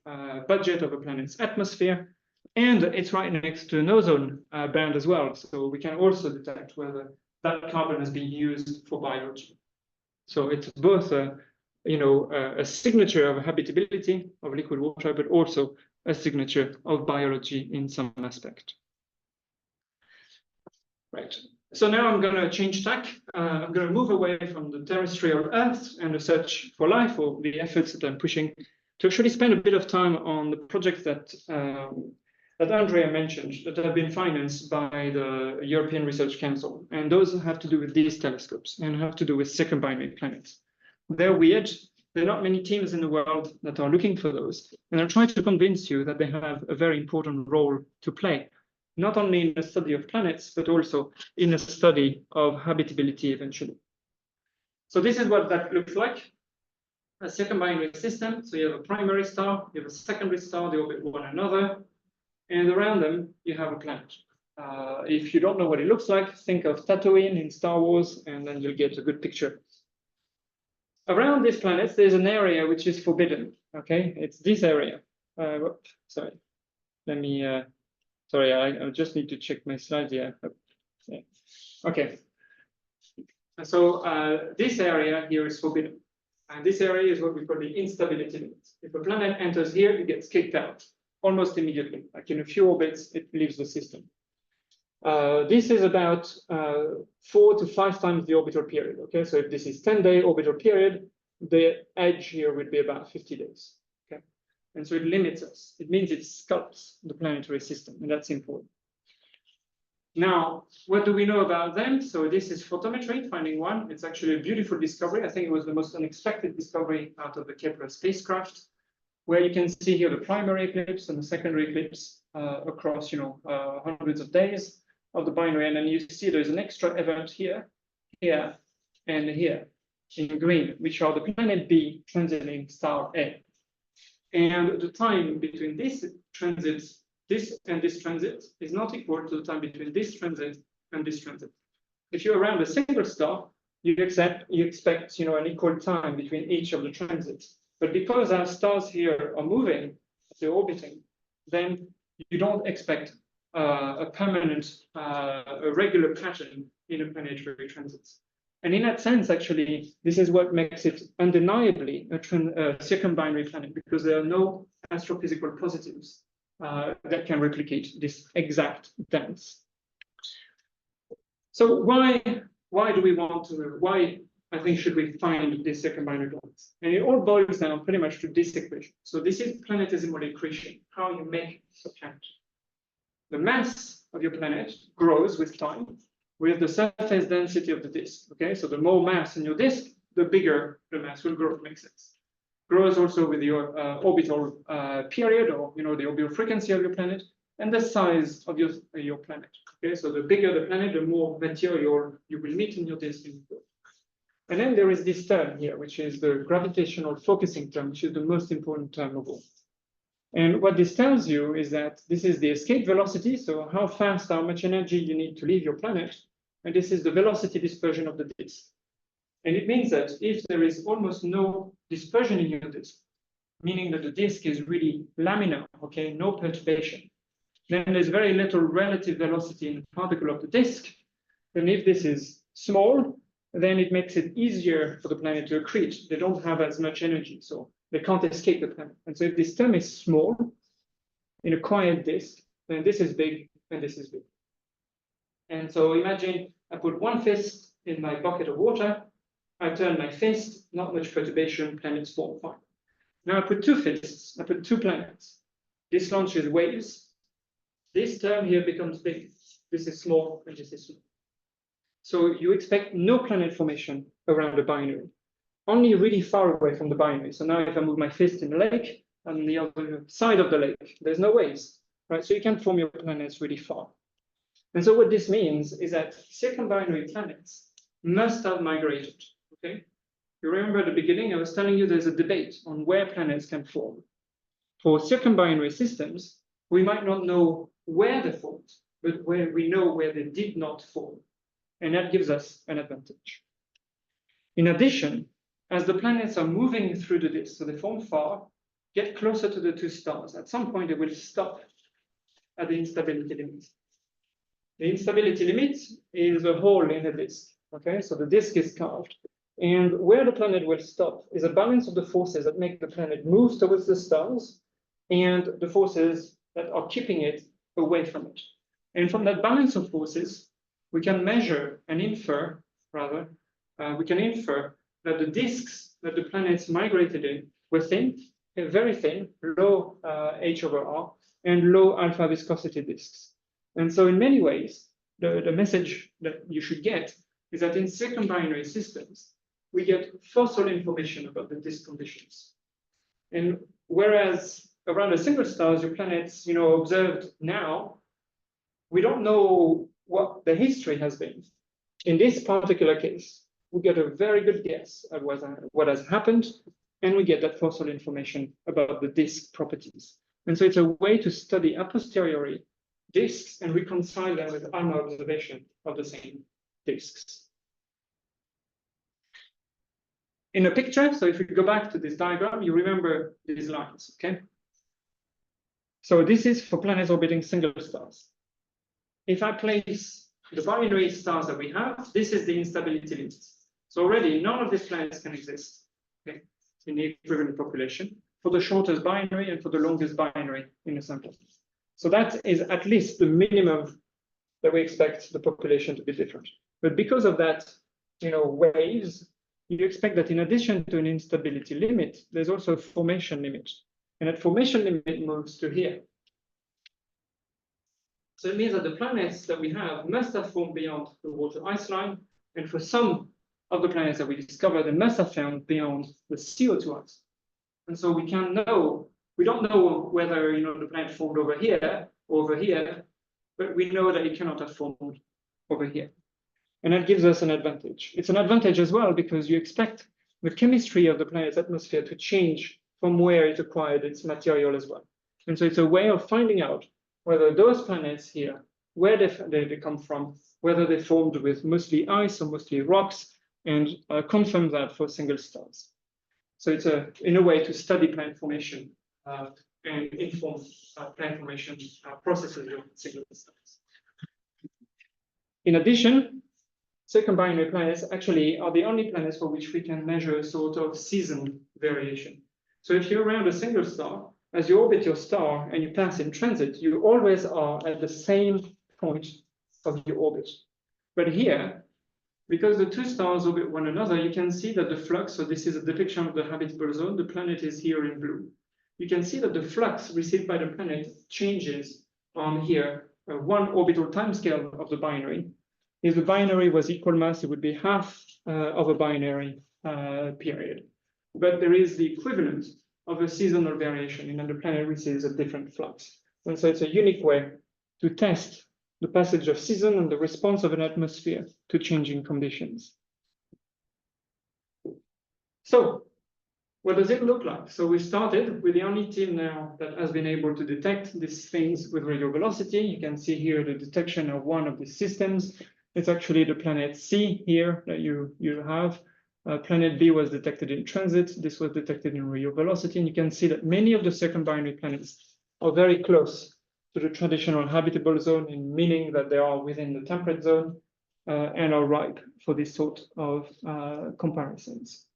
budget of a planet's atmosphere. And it's right next to an ozone band as well, so we can also detect whether that carbon has been used for biology. So it's both a signature of habitability of liquid water, but also a signature of biology in some aspect. Right. So now I'm going to change tack. I'm going to move away from the terrestrial Earth and the search for life, or the efforts that I'm pushing, to actually spend a bit of time on the projects that Andrea mentioned, that have been financed by the European Research Council. And those have to do with these telescopes and have to do with circumbinary planets. They're weird. There are not many teams in the world that are looking for those. And I'm trying to convince you that they have a very important role to play, not only in the study of planets, but also in the study of habitability eventually. So this is what that looks like, a circumbinary system. So you have a primary star, you have a secondary star, they orbit one another, and around them you have a planet. If you don't know what it looks like, think of Tatooine in Star Wars, and then you'll get a good picture. Around these planets, there's an area which is forbidden, okay? It's this area. Sorry, let me, sorry, I just need to check my slides here. Yeah. Okay. So this area here is forbidden. And this area is what we call the instability limit. If a planet enters here, it gets kicked out almost immediately. Like in a few orbits, it leaves the system. This is about 4 to 5 times the orbital period. Okay, so if this is 10-day orbital period, the edge here would be about 50 days. Okay, and so it limits us. It means it sculpts the planetary system, and that's important. Now, what do we know about them? So this is photometry, finding one. It's actually a beautiful discovery. I think it was the most unexpected discovery out of the Kepler spacecraft, where you can see here the primary eclipse and the secondary eclipse across, hundreds of days of the binary, and then you see there's an extra event here, here, and here. in green, which are the planet B transiting star A. And the time between this transit, this and this transit, is not equal to the time between this transit and this transit. If you're around a single star, you expect an equal time between each of the transits. But because our stars here are moving, they're orbiting, then you don't expect a permanent, a regular pattern in a planetary transit. And in that sense, actually, this is what makes it undeniably a circumbinary planet, because there are no astrophysical positives that can replicate this exact dance. So why do we want to, why I think should we find this circumbinary planets? And it all boils down pretty much to this equation. So this is planetesimal equation, how you make a planet. The mass of your planet grows with time with the surface density of the disk. Okay, so the more mass in your disk, the bigger the mass will grow. Makes sense. Grows also with your orbital period, or the orbital frequency of your planet, and the size of your planet. Okay, so the bigger the planet, the more material you will meet in your disk. And then there is this term here, which is the gravitational focusing term, which is the most important term of all. And what this tells you is that this is the escape velocity, so how fast, how much energy you need to leave your planet, and this is the velocity dispersion of the disk. And it means that if there is almost no dispersion in your disk, meaning that the disk is really laminar, okay, no perturbation, then there's very little relative velocity in the particle of the disk. And if this is small, then it makes it easier for the planet to accrete. They don't have as much energy, so they can't escape the planet. And so if this term is small in a quiet disk, then this is big and this is big. And so imagine I put one fist in my bucket of water, I turn my fist, not much perturbation, planets form fine. Now I put two fists, I put two planets. This launches waves. This term here becomes big. This is small and this is small. So you expect no planet formation around the binary, only really far away from the binary. So now if I move my fist in the lake, on the other side of the lake, there's no waves, right? So you can form your planets really far. And so what this means is that circumbinary planets must have migrated, okay? You remember at the beginning, I was telling you there's a debate on where planets can form. For circumbinary systems, we might not know where they formed, but we know where they did not form. And that gives us an advantage. In addition, as the planets are moving through the disk, so they form far, get closer to the two stars, at some point they will stop at the instability limit. The instability limit is a hole in the disk, okay? So the disk is carved. And where the planet will stop is a balance of the forces that make the planet move towards the stars and the forces that are keeping it away from it. And from that balance of forces, we can measure and infer, rather, we can infer that the disks that the planets migrated in were thin, very thin, low H/R, and low alpha viscosity disks. And so in many ways, the message that you should get is that in circumbinary systems, we get fossil information about the disk conditions. And whereas around a single stars, your planets, observed now, we don't know what the history has been. In this particular case, we get a very good guess at what has happened, and we get that fossil information about the disk properties. And so it's a way to study a posteriori disks and reconcile them with our observation of the same disks. In a picture, so if we go back to this diagram, you remember these lines, okay? So this is for planets orbiting single stars. If I place the binary stars that we have, this is the instability limit. So already none of these planets can exist, okay, in the equivalent population for the shortest binary and for the longest binary in the sample. So that is at least the minimum that we expect the population to be different. But because of that, waves, you expect that in addition to an instability limit, there's also a formation limit. And that formation limit moves to here. So it means that the planets that we have must have formed beyond the water ice line. And for some of the planets that we discover, they must have found beyond the CO2 ice. And so we don't know whether the planet formed over here or over here, but we know that it cannot have formed over here. And that gives us an advantage. It's an advantage as well because you expect the chemistry of the planet's atmosphere to change from where it acquired its material as well. And so it's a way of finding out whether those planets here, where they come from, whether they formed with mostly ice or mostly rocks, and confirm that for single stars. So it's in a way to study planet formation and inform planet formation processes of single stars. In addition, circumbinary planets actually are the only planets for which we can measure a sort of season variation. So if you're around a single star, as you orbit your star and you pass in transit, you always are at the same point of your orbit. But here, because the two stars orbit one another, you can see that the flux, so this is a depiction of the habitable zone, the planet is here in blue. You can see that the flux received by the planet changes on here, one orbital timescale of the binary. If the binary was equal mass, it would be half of a binary period. But there is the equivalent of a seasonal variation, and then the planet receives a different flux. And so it's a unique way to test the passage of season and the response of an atmosphere to changing conditions. So what does it look like? So we started with the only team now that has been able to detect these things with radio velocity. You can see here the detection of one of the systems. It's actually the planet C here that you have. Planet B was detected in transit. This was detected in radio velocity. And you can see that many of the circumbinary planets are very close to the traditional habitable zone, in meaning that they are within the temperate zone and are ripe for this sort of comparisons.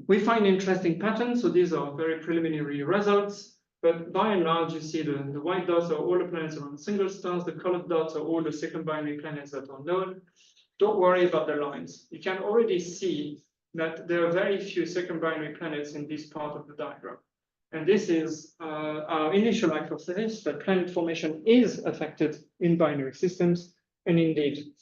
We find interesting patterns. So these are very preliminary results. But by and large, you see the white dots are all the planets around single stars. The colored dots are all the circumbinary planets that are known. Don't worry about the lines. You can already see that there are very few circumbinary planets in this part of the diagram. And this is our initial hypothesis that planet formation is affected in binary systems. And indeed,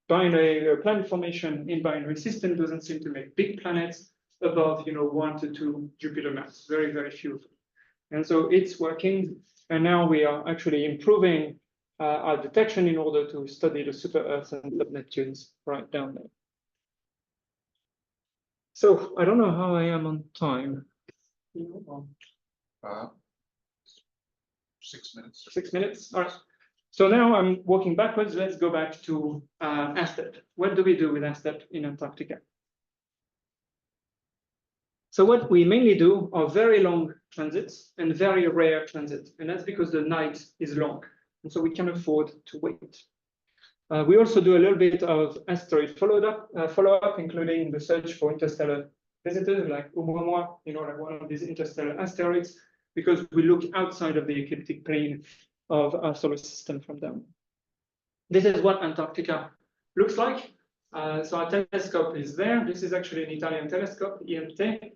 planet formation in binary system doesn't seem to make big planets above 1 to 2 Jupiter mass, very, very few. And so it's working. And now we are actually improving our detection in order to study the super Earths and sub-Neptunes right down there. So I don't know how I am on time. 6 minutes. 6 minutes. All right. So now I'm walking backwards. Let's go back to ASTEP. What do we do with ASTEP in Antarctica? So what we mainly do are very long transits and very rare transits. And that's because the night is long. And so we can afford to wait. We also do a little bit of asteroid follow-up, including the search for interstellar visitors like Oumuamua, like one of these interstellar asteroids, because we look outside of the ecliptic plane of our solar system from them. This is what Antarctica looks like. So our telescope is there. This is actually an Italian telescope, GMT,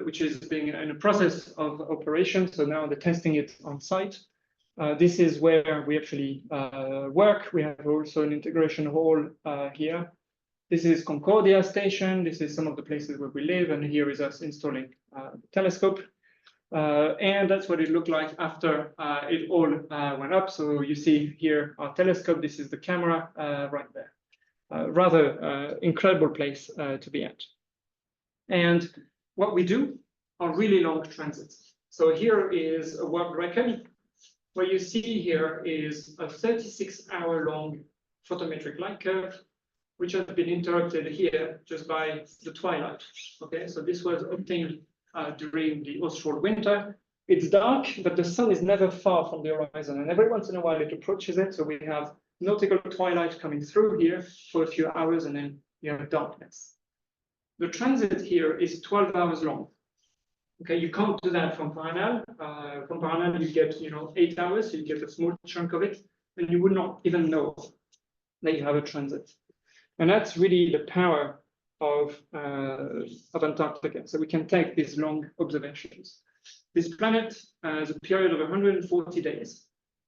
which is being in a process of operation. So now they're testing it on site. This is where we actually work. We have also an integration hall here. This is Concordia Station. This is some of the places where we live. And here is us installing the telescope. And that's what it looked like after it all went up. So you see here our telescope. This is the camera right there. Rather incredible place to be at. And what we do are really long transits. So here is a world record. What you see here is a 36-hour-long photometric light curve, which has been interrupted here just by the twilight. Okay, so this was obtained during the austral winter. It's dark, but the sun is never far from the horizon, and every once in a while it approaches it. So we have nautical twilight coming through here for a few hours, and then you have darkness. The transit here is 12 hours long. Okay, you can't do that from Paranal. From Paranal, you get 8 hours, so you get a small chunk of it, and you would not even know that you have a transit. And that's really the power of Antarctica. So we can take these long observations. This planet has a period of 140 days,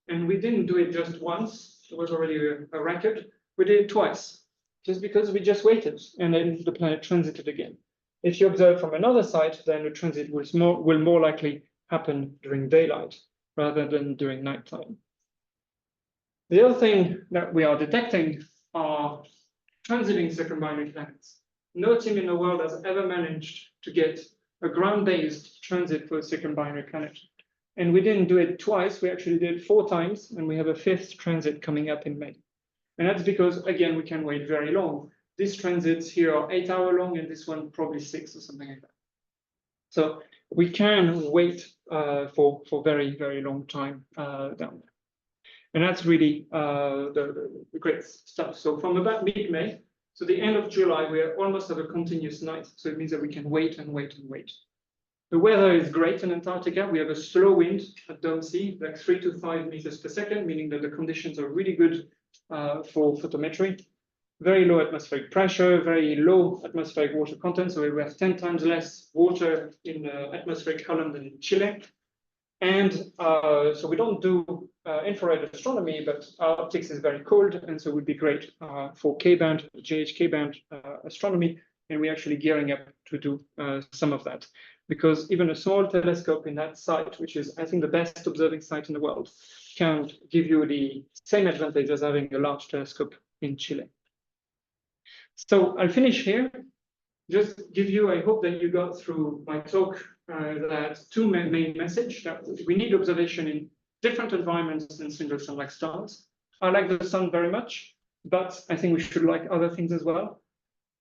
and we didn't do it just once. It was already a record. We did it twice, just because we just waited, and then the planet transited again. If you observe from another site, then the transit will more likely happen during daylight rather than during nighttime. The other thing that we are detecting are transiting circumbinary planets. No team in the world has ever managed to get a ground-based transit for a circumbinary planet. And we didn't do it twice, we actually did it 4 times, and we have a 5th transit coming up in May. And that's because, again, we can wait very long. These transits here are 8-hour long, and this one probably 6 or something like that. So we can wait for very, very long time down there. And that's really the great stuff. So from about mid-May, so the end of July, we almost have a continuous night. So it means that we can wait and wait and wait. The weather is great in Antarctica. We have a slow wind at Dome Sea, like 3 to 5 meters per second, meaning that the conditions are really good for photometry. Very low atmospheric pressure, very low atmospheric water content. So we have 10 times less water in the atmospheric column than in Chile. And so we don't do infrared astronomy, but our optics is very cold. And so it would be great for K-band, JH-K-band astronomy. And we're actually gearing up to do some of that. Because even a small telescope in that site, which is, I think, the best observing site in the world, can give you the same advantage as having a large telescope in Chile. So I'll finish here. Just give you, I hope that you got through my talk that 2 main messages, that we need observation in different environments than single sun-like stars. I like the sun very much, but I think we should like other things as well.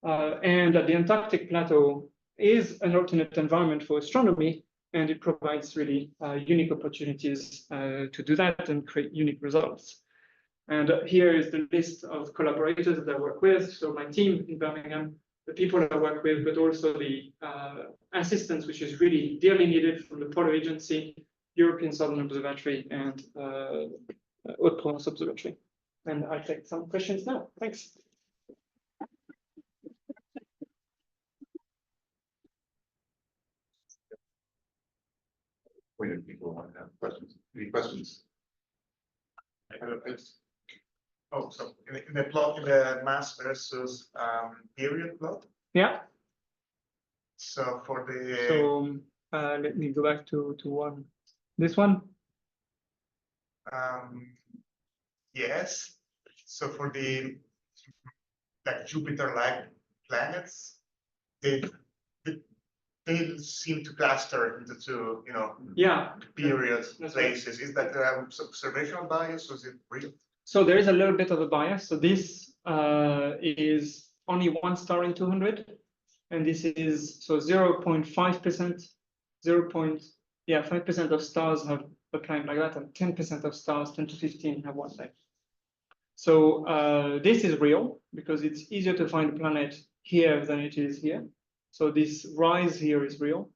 And that the Antarctic plateau is an alternate environment for astronomy, and it provides really unique opportunities to do that and create unique results. And here is the list of collaborators that I work with. So my team in Birmingham, the people I work with, but also the assistance, which is really dearly needed from the Polar Agency, European Southern Observatory, and Haute-Provence Observatory. And I'll take some questions now. Thanks. Where people want to have questions? Any questions? Oh, so in the plot, in the mass versus period plot. Yeah. So for the. So let me go back to one. This one. Yes. So for the like Jupiter-like planets, they seem to cluster into 2, period places. Is that observational bias, or is it real? So there is a little bit of a bias. So this is only 1 star in 200, and this is so 0.5%, 5% of stars have a planet like that, and 10% of stars, 10 to 15, have one like. So this is real because it's easier to find a planet here than it is here. So this rise here is real.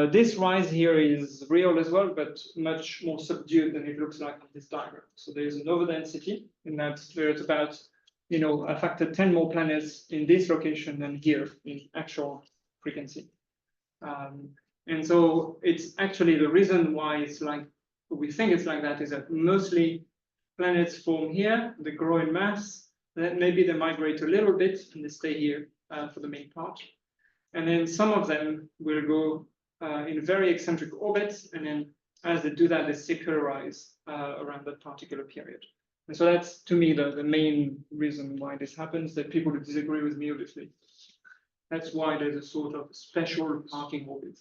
This rise here is real as well, but much more subdued than it looks like on this diagram. So there's an overdensity in that there's about, a factor 10 more planets in this location than here in actual frequency. And so it's actually the reason why it's like, we think it's like that is that mostly planets form here, they grow in mass, then maybe they migrate a little bit and they stay here for the main part. And then some of them will go in very eccentric orbits, and then as they do that, they circularize around that particular period. And so that's, to me, the main reason why this happens, that people who disagree with me, obviously. That's why there's a sort of special parking orbit.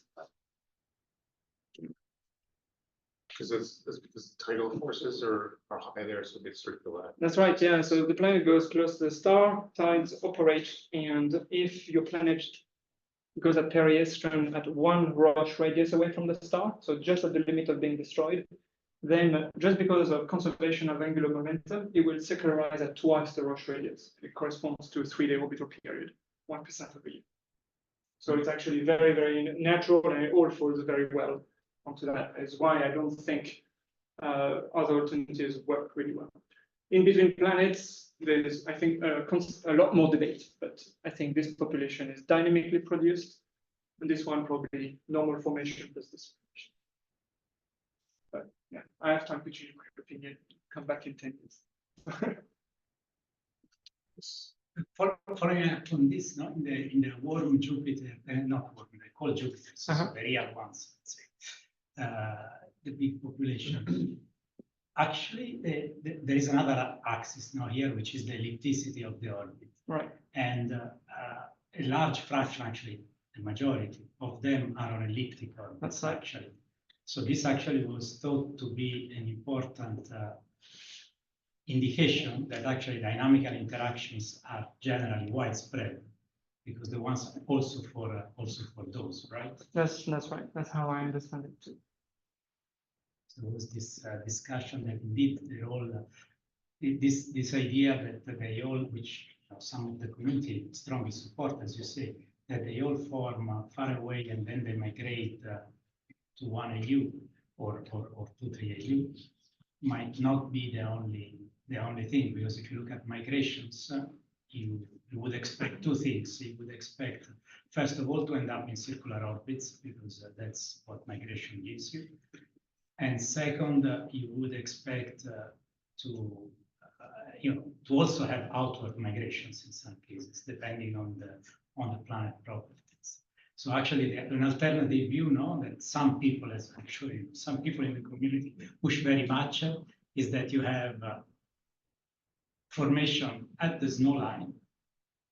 Because it's because tidal forces are high there, so they circulate. That's right, yeah. So the planet goes close to the star, tides operate, and if your planet goes at perihelion at 1 Roche radius away from the star, so just at the limit of being destroyed, then just because of conservation of angular momentum, it will circularize at twice the Roche radius. It corresponds to a 3-day orbital period, 1% of the year. So it's actually very, very natural, and it all falls very well onto that. Is why I don't think other alternatives work really well. In between planets, there's, I think, a lot more debate, but I think this population is dynamically produced, and this one probably normal formation plus this formation. But yeah, I have time to change my opinion. Come back in 10 years. Following up on this, no, in the warm Jupiter, not warm, the cold Jupiter, so the real ones, let's say, the big population. Actually, there is another axis now here, which is the ellipticity of the orbit. Right. And a large fraction, actually, the majority of them are on elliptic orbits. That's right. Actually. So this actually was thought to be an important indication that actually dynamical interactions are generally widespread, because the ones also for those, right? That's right. That's how I understand it too. So there was this discussion that indeed they all this idea that they all, which some of the community strongly support, as you say, that they all form far away and then they migrate to 1 AU or 2-3 AU, might not be the only thing, because if you look at migrations, you would expect two things. You would expect, first of all, to end up in circular orbits, because that's what migration gives you. And second, you would expect to also have outward migrations in some cases, depending on the planet properties. So actually, an alternative view, that some people, as I'm sure some people in the community push very much, is that you have formation at the snow line,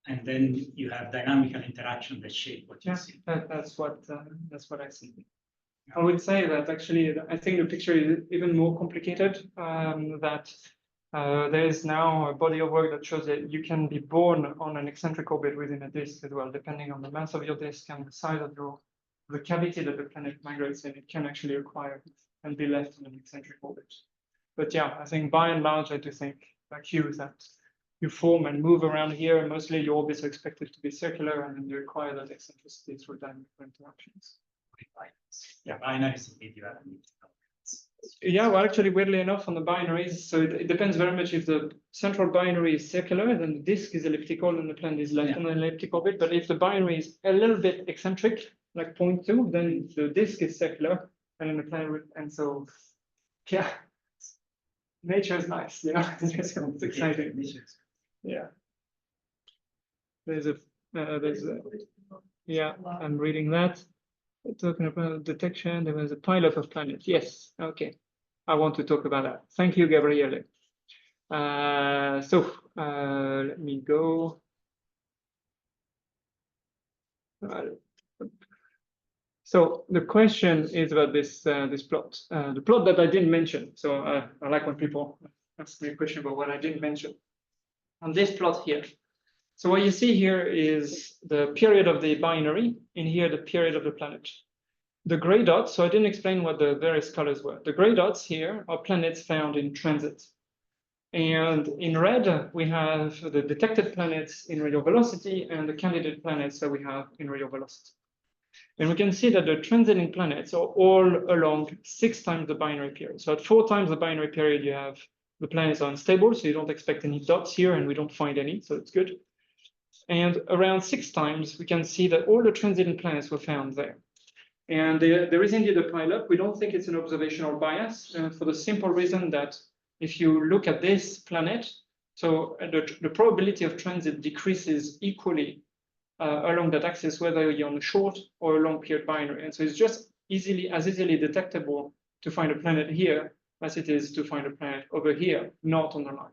and then you have dynamical interaction that shape what you see. That's what I see. I would say that actually, I think the picture is even more complicated. That there is now a body of work that shows that you can be born on an eccentric orbit within a disk as well, depending on the mass of your disk and the size of the cavity that the planet migrates in. It can actually acquire and be left in an eccentric orbit. But yeah, I think by and large, I do think like you, that you form and move around here, and mostly your orbits are expected to be circular, and then you acquire that eccentricity through dynamical interactions. Yeah, binaries indeed you have. Yeah, well, actually, weirdly enough, on the binaries, so it depends very much. If the central binary is circular, then the disk is elliptical and the planet is left on an elliptic orbit. But if the binary is a little bit eccentric, like 0.2, then the disk is circular and then the planet. And so, yeah, nature is nice, it's exciting. Yeah. There's a, yeah, I'm reading that. Talking about detection, there was a pilot of planets. Yes, okay. I want to talk about that. Thank you, Gabriele. Let me go. So the question is about this this plot, the plot that I didn't mention. So I like when people ask me a question about what I didn't mention. On this plot here. So what you see here is the period of the binary, in here the period of the planet. The gray dots, so I didn't explain what the various colors were. The gray dots here are planets found in transit. And in red, we have the detected planets in radial velocity and the candidate planets that we have in radial velocity. And we can see that the transiting planets are all along 6 times the binary period. So at 4 times the binary period, you have the planets are unstable, so you don't expect any dots here, and we don't find any, so it's good. And around 6 times, we can see that all the transiting planets were found there. And there is indeed a pileup. We don't think it's an observational bias, for the simple reason that if you look at this planet, so the probability of transit decreases equally along that axis, whether you're on a short or a long period binary. And so it's just as easily detectable to find a planet here as it is to find a planet over here, not on the line.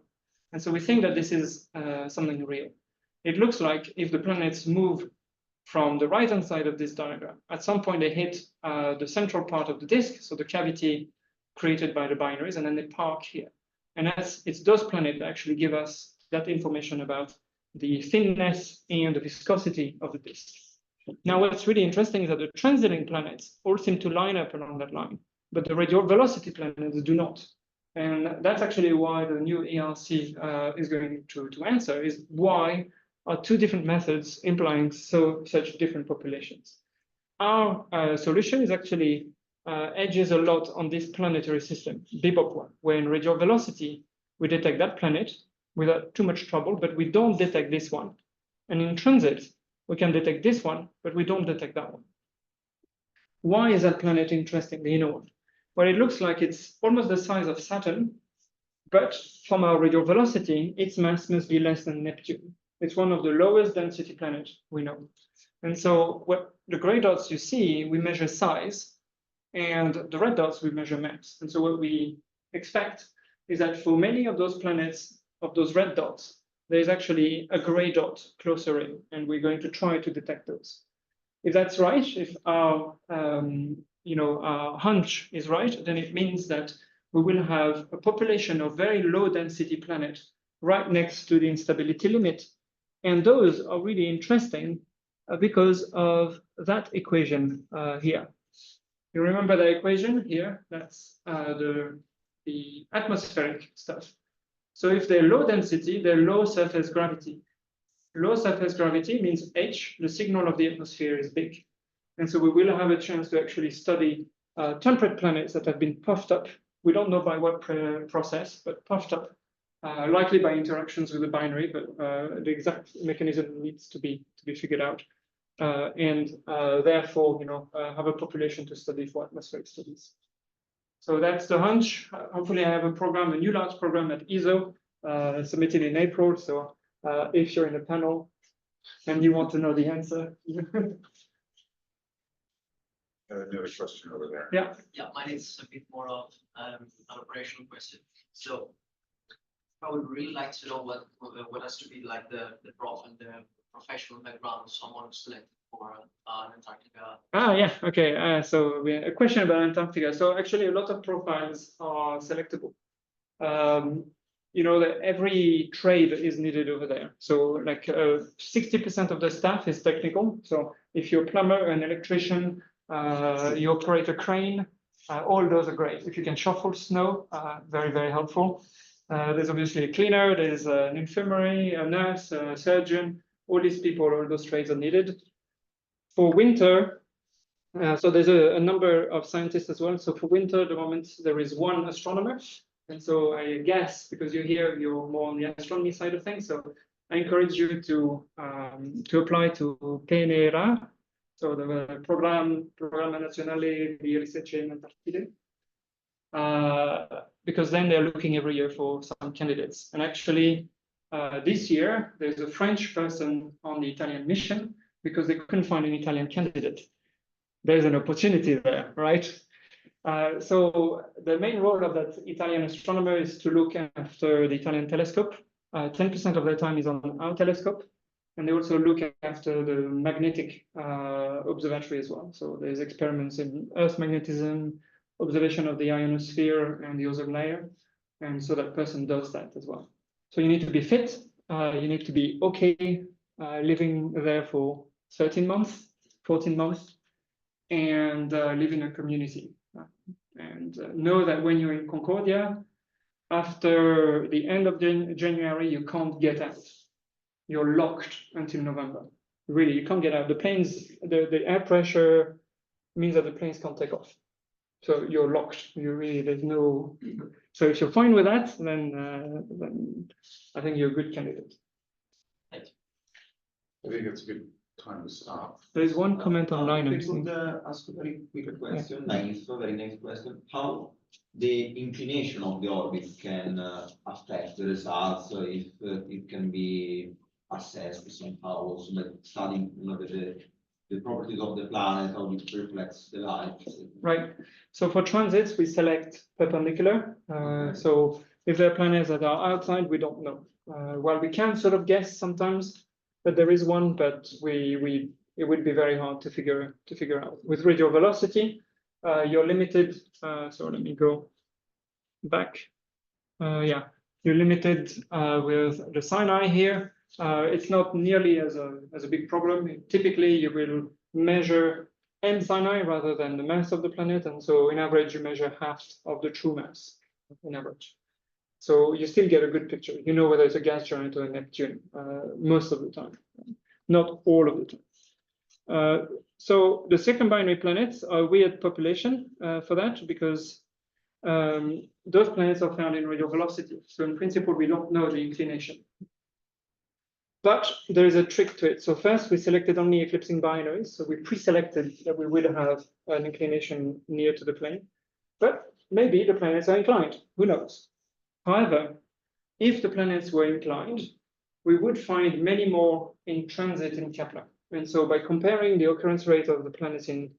And so we think that this is something real. It looks like if the planets move from the right-hand side of this diagram, at some point they hit the central part of the disk, so the cavity created by the binaries, and then they park here. And it's those planets that actually give us that information about the thinness and the viscosity of the disk. Now, what's really interesting is that the transiting planets all seem to line up along that line, but the radial velocity planets do not. And that's actually why the new ERC is going to answer, is why are 2 different methods implying such different populations. Our solution is actually edges a lot on this planetary system, Bebop one, where in radial velocity, we detect that planet without too much trouble, but we don't detect this one. And in transit, we can detect this one, but we don't detect that one. Why is that planet interesting, the inner one? Well, it looks like it's almost the size of Saturn, but from our radial velocity, its mass must be less than Neptune. It's one of the lowest density planets we know. And so what the gray dots you see, we measure size, and the red dots, we measure mass. And so what we expect is that for many of those planets, of those red dots, there's actually a gray dot closer in, and we're going to try to detect those. If that's right, if our our hunch is right, then it means that we will have a population of very low density planets right next to the instability limit. And those are really interesting because of that equation here. You remember the equation here? That's the atmospheric stuff. So if they're low density, they're low surface gravity. Low surface gravity means H, the signal of the atmosphere, is big. And so we will have a chance to actually study temperate planets that have been puffed up. We don't know by what process, but puffed up, likely by interactions with the binary, but the exact mechanism needs to be figured out. And therefore, have a population to study for atmospheric studies. So that's the hunch. Hopefully I have a new large program at ESO submitted in April. So if you're in a panel and you want to know the answer. Another question over there. Yeah. Yeah, mine is a bit more of an operational question. So I would really like to know what has to be like the professional background of someone who's selected for Antarctica. Yeah, okay. So a question about Antarctica. So actually a lot of profiles are selectable. That every trade is needed over there. So like 60% of the staff is technical. So if you're a plumber, an electrician, you operate a crane, all those are great. If you can shuffle snow, very, very helpful. There's obviously a cleaner, there's an infirmary, a nurse, a surgeon, all these people, all those trades are needed. For winter, so there's a number of scientists as well. So for winter, at the moment, there is one astronomer. And so I guess, because you're here, you're more on the astronomy side of things. So I encourage you to apply to PNRA, so the Programma Nazionale di Ricerca in Antartide, because then they're looking every year for some candidates. And actually, this year, there's a French person on the Italian mission because they couldn't find an Italian candidate. There's an opportunity there, right? So the main role of that Italian astronomer is to look after the Italian telescope. 10% of their time is on our telescope. And they also look after the magnetic observatory as well. So there's experiments in Earth magnetism, observation of the ionosphere and the ozone layer. And so that person does that as well. So you need to be fit. You need to be okay living there for 13 months, 14 months, and live in a community. And know that when you're in Concordia, after the end of January, you can't get out. You're locked until November. Really, you can't get out. The planes, the air pressure means that the planes can't take off. So you're locked. There's no. So if you're fine with that, then I think you're a good candidate. Thank you. I think it's a good time to stop. There is one comment online. I could ask a very quick question. Very nice question. How the inclination of the orbit can affect the results, if it can be assessed somehow, also like studying the properties of the planet, how it reflects the light. Right. So for transits, we select perpendicular. So if there are planets that are outside, we don't know. Well, we can sort of guess sometimes that there is one, but it would be very hard to figure out. With radial velocity, you're limited. So let me go back. You're limited with the Sinai here. It's not nearly as a big problem. Typically, you will measure M Sinai rather than the mass of the planet, and so in average, you measure half of the true mass in average. So you still get a good picture. You know whether it's a gas giant or a Neptune most of the time, not all of the time. So the circumbinary planets are a weird population for that because those planets are found in radial velocity. So in principle, we don't know the inclination. But there is a trick to it. So first, we selected only eclipsing binaries. So we pre-selected that we would have an inclination near to the plane. But maybe the planets are inclined. Who knows? However, if the planets were inclined, we would find many more in transit in Kepler. And so by comparing the occurrence rate of the planets in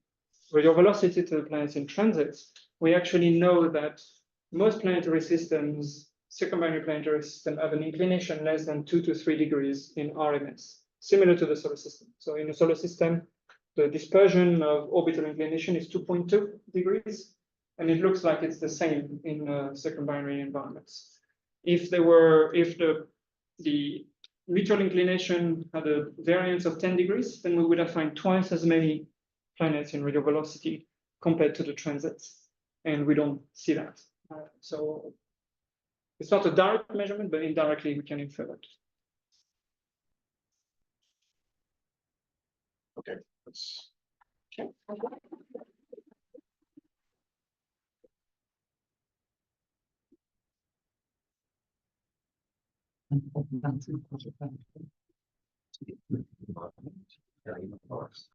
radial velocity to the planets in transit, we actually know that most planetary systems, circumbinary planetary system, have an inclination less than 2 to 3 degrees in RMS, similar to the solar system. So in the solar system, the dispersion of orbital inclination is 2.2 degrees, and it looks like it's the same in circumbinary environments. If the mutual inclination had a variance of 10 degrees, then we would have found twice as many planets in radial velocity compared to the transits, and we don't see that. So it's not a direct measurement, but indirectly we can infer that. Okay, let's.